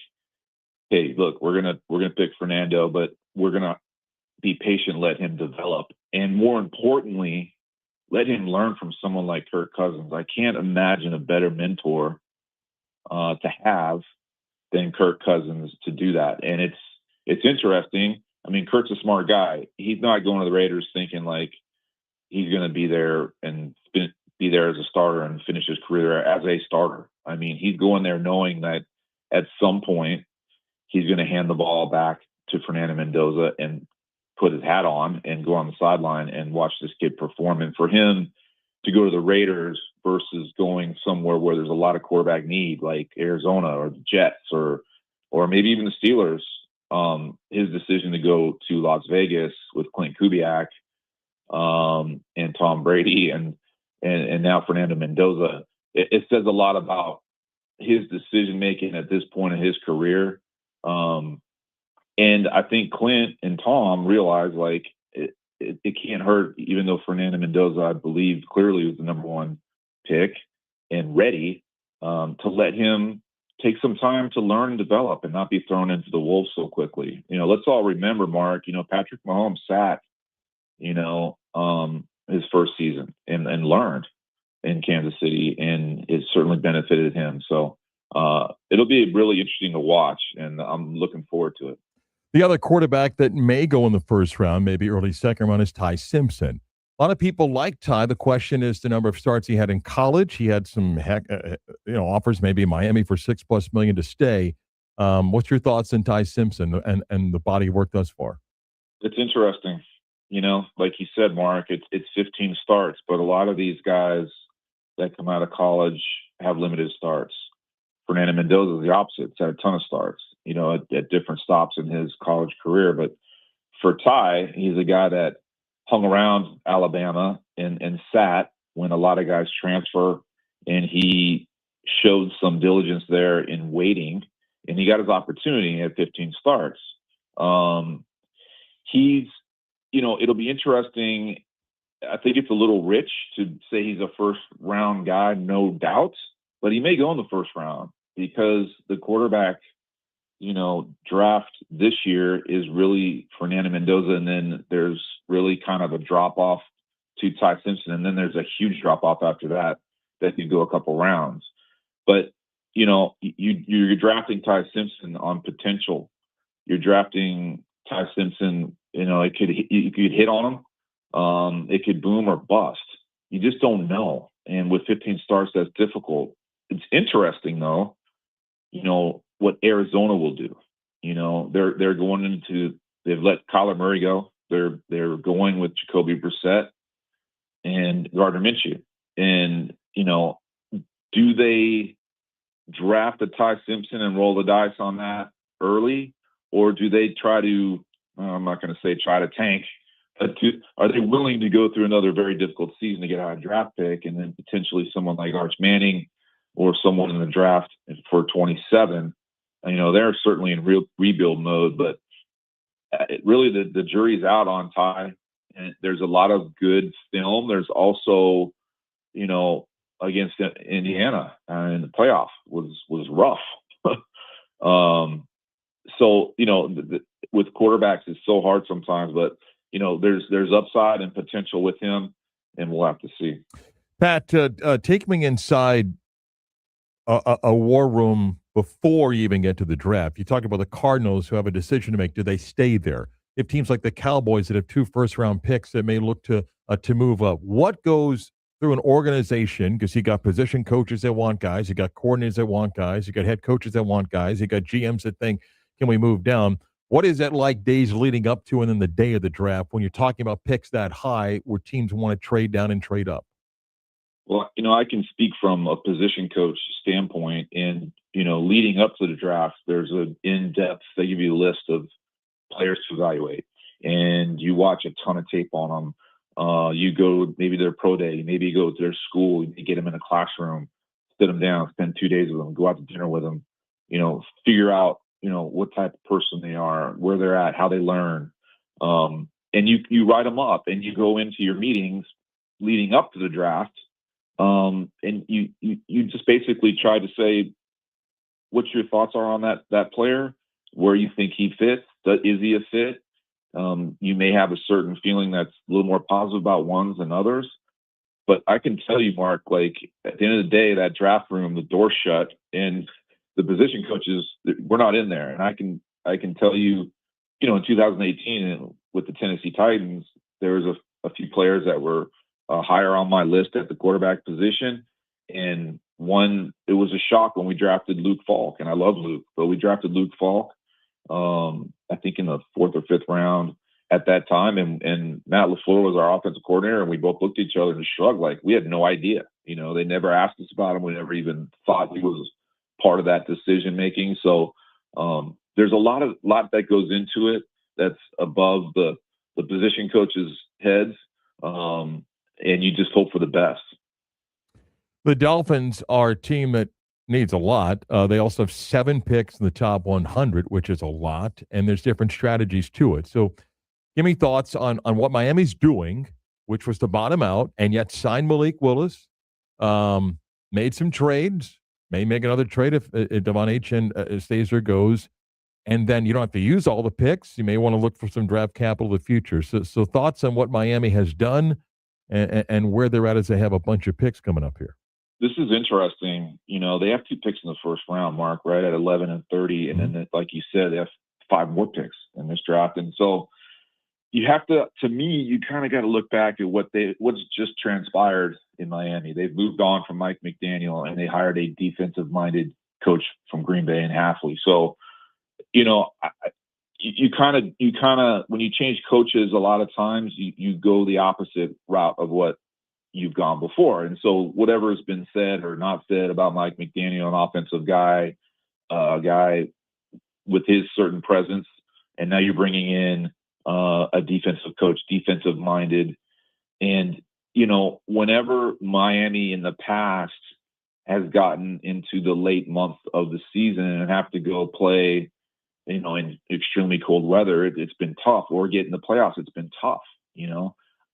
hey, look, we're gonna pick Fernando, but we're gonna be patient, let him develop, and more importantly, let him learn from someone like Kirk Cousins. I can't imagine a better mentor to have than Kirk Cousins to do that. And it's interesting. I mean, Kirk's a smart guy. He's not going to the Raiders thinking like he's going to be there and be there as a starter and finish his career as a starter. I mean, he's going there knowing that at some point he's going to hand the ball back to Fernando Mendoza and put his hat on and go on the sideline and watch this kid perform. And for him to go to the Raiders versus going somewhere where there's a lot of quarterback need, like Arizona or the Jets or maybe even the Steelers, his decision to go to Las Vegas with Clint Kubiak and Tom Brady and now Fernando Mendoza, it says a lot about his decision making at this point in his career. And I think Clint and Tom realized like it can't hurt, even though Fernando Mendoza, I believe, clearly was the number one pick and ready to let him take some time to learn and develop and not be thrown into the wolves so quickly. Let's all remember, Mark, Patrick Mahomes sat, his first season and learned in Kansas City, and it certainly benefited him. So it'll be really interesting to watch, and I'm looking forward to it. The other quarterback that may go in the first round, maybe early second round, is Ty Simpson. A lot of people like Ty. The question is the number of starts he had in college. He had some offers, maybe in Miami for $6+ million to stay. What's your thoughts on Ty Simpson and the body of work thus far? It's interesting. Like you said, Mark, it's 15 starts, but a lot of these guys that come out of college have limited starts. Fernando Mendoza is the opposite. He's had a ton of starts, at different stops in his college career. But for Ty, he's a guy that hung around Alabama and sat when a lot of guys transfer, and he showed some diligence there in waiting, and he got his opportunity at 15 starts. It'll be interesting. I think it's a little rich to say he's a first round guy, no doubt, but he may go in the first round because the quarterback, draft this year is really Fernando Mendoza, and then there's really kind of a drop off to Ty Simpson, and then there's a huge drop off after that could go a couple rounds. But you're drafting Ty Simpson on potential. You're drafting Ty Simpson. You could hit on him. It could boom or bust. You just don't know. And with 15 starts, that's difficult. It's interesting though, what Arizona will do. They're going into, they've let Kyler Murray go. They're going with Jacoby Brissett and Gardner Minshew. And, do they draft a Ty Simpson and roll the dice on that early? Or do they try to, I'm not going to say try to tank, are they willing to go through another very difficult season to get out a draft pick, and then potentially someone like Arch Manning or someone in the draft for 27? They're certainly in real rebuild mode, but really the jury's out on Ty. And there's a lot of good film. There's also, against Indiana in the playoff was rough. So with quarterbacks, it's so hard sometimes, but there's upside and potential with him, and we'll have to see. Pat, take me inside a war room before you even get to the draft. You talk about the Cardinals who have a decision to make. Do they stay there? If teams like the Cowboys that have 2 first-round picks that may look to move up, what goes through an organization? Because you got position coaches that want guys, you got coordinators that want guys, you got head coaches that want guys, you got GMs that think, can we move down? What is that like days leading up to and then the day of the draft when you're talking about picks that high where teams want to trade down and trade up? Well, I can speak from a position coach standpoint, and leading up to the draft, there's an in-depth, they give you a list of players to evaluate, and you watch a ton of tape on them. You go maybe their pro day, maybe you go to their school, you get them in a classroom, sit them down, spend 2 days with them, go out to dinner with them, figure out what type of person they are, where they're at, how they learn, and you write them up, and you go into your meetings leading up to the draft, and you just basically try to say what your thoughts are on that player, where you think he fits. Is he a fit? You may have a certain feeling that's a little more positive about ones than others. But I can tell you, Mark, like at the end of the day, that draft room, the door's shut, and the position coaches, we're not in there. And I can tell you, in 2018 with the Tennessee Titans, there was a few players that were higher on my list at the quarterback position. And one, it was a shock when we drafted Luke Falk, and I love Luke, but we drafted Luke Falk, I think in the 4th or 5th round at that time. And Matt LaFleur was our offensive coordinator, and we both looked at each other and shrugged like we had no idea. They never asked us about him. We never even thought he was part of that decision making. So there's a lot that goes into it that's above the position coaches' heads, and you just hope for the best. The Dolphins are a team that needs a lot. They also have 7 picks in the top 100, which is a lot, and there's different strategies to it. So give me thoughts on what Miami's doing, which was to bottom out and yet sign Malik Willis, made some trades, may make another trade if Devon Achane stays or goes, and then you don't have to use all the picks. You may want to look for some draft capital in the future. So thoughts on what Miami has done and where they're at as they have a bunch of picks coming up here. This is interesting. They have 2 picks in the first round, Mark, right at 11 and 30. And then, like you said, they have 5 more picks in this draft. And so you have to me, you kind of got to look back at what's just transpired in Miami. They've moved on from Mike McDaniel, and they hired a defensive-minded coach from Green Bay and Halfley. So, you kind of, when you change coaches, a lot of times you go the opposite route of what you've gone before. And so whatever has been said or not said about Mike McDaniel, an offensive guy, a guy with his certain presence, and now you're bringing in a defensive coach, defensive minded. And, whenever Miami in the past has gotten into the late month of the season and have to go play, in extremely cold weather, it's been tough, or get in the playoffs, it's been tough.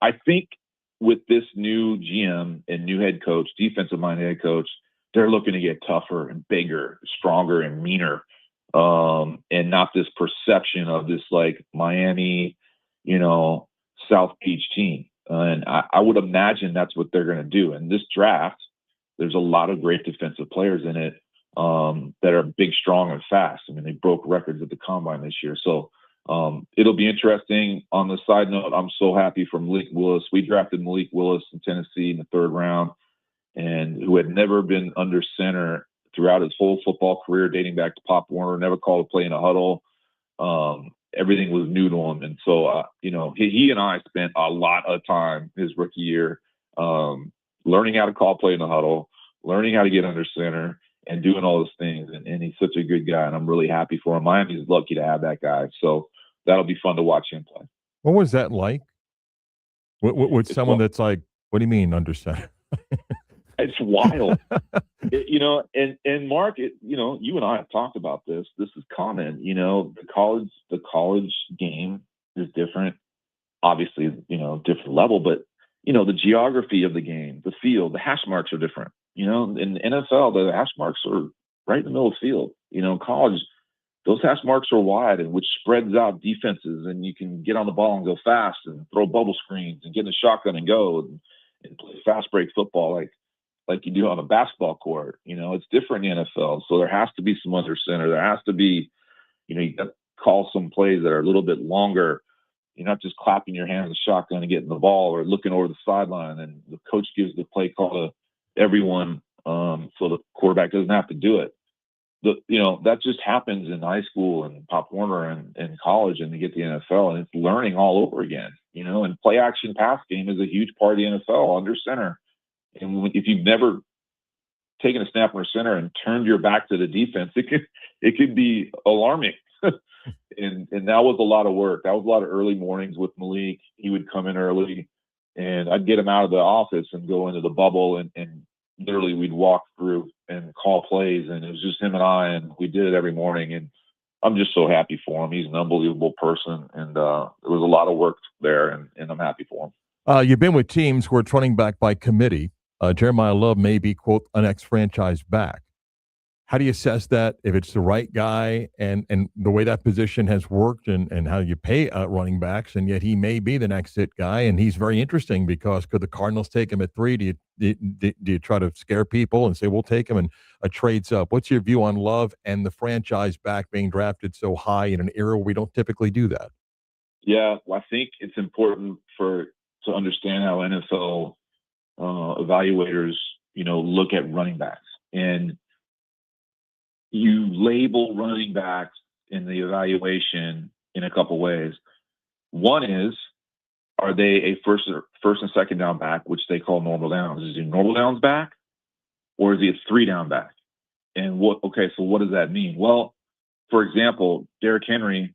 I think with this new GM and new head coach, defensive-minded head coach, they're looking to get tougher and bigger, stronger and meaner, and not this perception of this like Miami, South Beach team. And I would imagine that's what they're going to do. And this draft, there's a lot of great defensive players in it that are big, strong, and fast. I mean, they broke records at the combine this year. So it'll be interesting. On the side note, I'm so happy for Malik Willis. We drafted Malik Willis in Tennessee in the 3rd round, and who had never been under center throughout his whole football career, dating back to Pop Warner, never called a play in a huddle. Everything was new to him. And so, he and I spent a lot of time his rookie year learning how to call play in the huddle, learning how to get under center, and doing all those things. And he's such a good guy, and I'm really happy for him. Miami's lucky to have that guy. So that'll be fun to watch him play. What was that like With It's someone wi- that's like, what do you mean under center? it's wild. And Mark, you and I have talked about this. This is common. The college game is different. Obviously, different level, but the geography of the game, the field, the hash marks are different. In the NFL, the hash marks are right in the middle of the field. College, those hash marks are wide, and which spreads out defenses, and you can get on the ball and go fast and throw bubble screens and get in a shotgun and go and play fast break football like you do on a basketball court. It's different in the NFL. So there has to be some under center. There has to be, you got to call some plays that are a little bit longer. You're not just clapping your hands a shotgun and getting the ball or looking over the sideline, and the coach gives the play call to everyone so the quarterback doesn't have to do it. That just happens in high school and Pop Warner and college, and they get the NFL, and it's learning all over again. And play action pass game is a huge part of the NFL under center. And if you've never taken a snap under center and turned your back to the defense, it could be alarming. and that was a lot of work. That was a lot of early mornings with Malik. He would come in early, and I'd get him out of the office and go into the bubble, and literally we'd walk through and call plays, and it was just him and I, and we did it every morning. And I'm just so happy for him. He's an unbelievable person, and there was a lot of work there, and I'm happy for him. You've been with teams where it's running back by committee. Jeremiah Love may be, quote, an ex-franchise back. How do you assess that, if it's the right guy and the way that position has worked and how you pay running backs, and yet he may be the next hit guy, and he's very interesting because could the Cardinals take him at 3? Do you try to scare people and say, we'll take him and a trade's up? What's your view on Love and the franchise back being drafted so high in an era where we don't typically do that? Yeah, well, I think it's important to understand how NFL evaluators, look at running backs. And you label running backs in the evaluation in a couple ways. One is, are they a first and second down back, which they call normal downs? Is he normal downs back, or is he a 3-down back? And so what does that mean? Well, for example, Derrick Henry,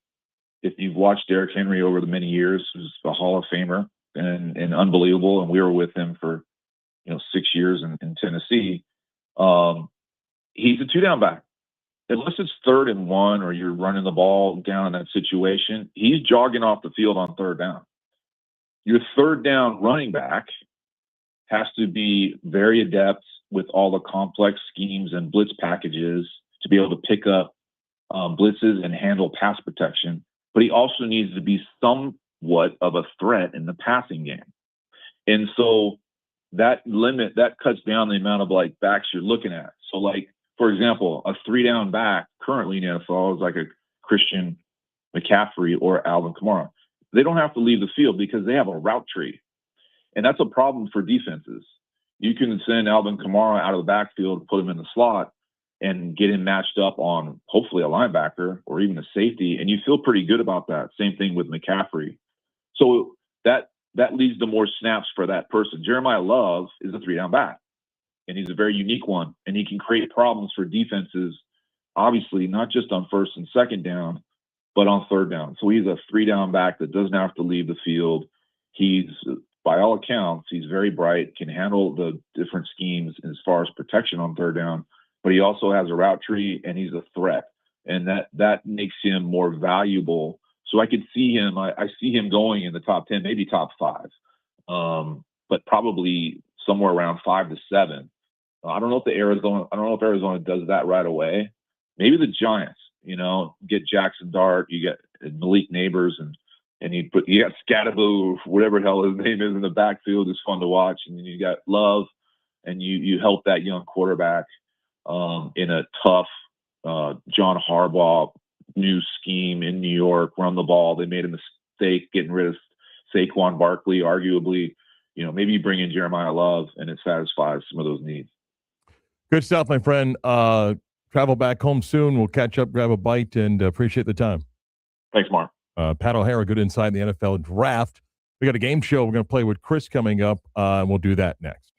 if you've watched Derrick Henry over the many years, who's a Hall of Famer and unbelievable, and we were with him for 6 years in Tennessee. He's a 2-down back. Unless it's 3rd and 1 or you're running the ball down in that situation, he's jogging off the field on 3rd down. Your 3rd down running back has to be very adept with all the complex schemes and blitz packages to be able to pick up blitzes and handle pass protection. But he also needs to be somewhat of a threat in the passing game. And so that cuts down the amount of backs you're looking at. So for example, a 3-down back currently in the NFL is like a Christian McCaffrey or Alvin Kamara. They don't have to leave the field because they have a route tree. And that's a problem for defenses. You can send Alvin Kamara out of the backfield, put him in the slot, and get him matched up on hopefully a linebacker or even a safety, and you feel pretty good about that. Same thing with McCaffrey. So that leads to more snaps for that person. Jeremiah Love is a 3-down back, and he's a very unique one, and he can create problems for defenses, obviously, not just on 1st and 2nd down, but on 3rd down. So he's a 3-down back that doesn't have to leave the field. He's, by all accounts, he's very bright, can handle the different schemes as far as protection on 3rd down, but he also has a route tree, and he's a threat, and that makes him more valuable. So I could see him. I see him going in the top 10, maybe top 5, but probably somewhere around 5 to 7. I don't know if Arizona does that right away. Maybe the Giants, get Jackson Dart, you get Malik Neighbors, and you got Scattaboo, whatever the hell his name is in the backfield is fun to watch, and then you got Love, and you help that young quarterback in a tough John Harbaugh new scheme in New York, run the ball. They made a mistake getting rid of Saquon Barkley, arguably. Maybe you bring in Jeremiah Love, and it satisfies some of those needs. Good stuff, my friend. Travel back home soon. We'll catch up, grab a bite, and appreciate the time. Thanks, Mark. Pat O'Hara, good insight in the NFL draft. We got a game show we're going to play with Chris coming up, and we'll do that next.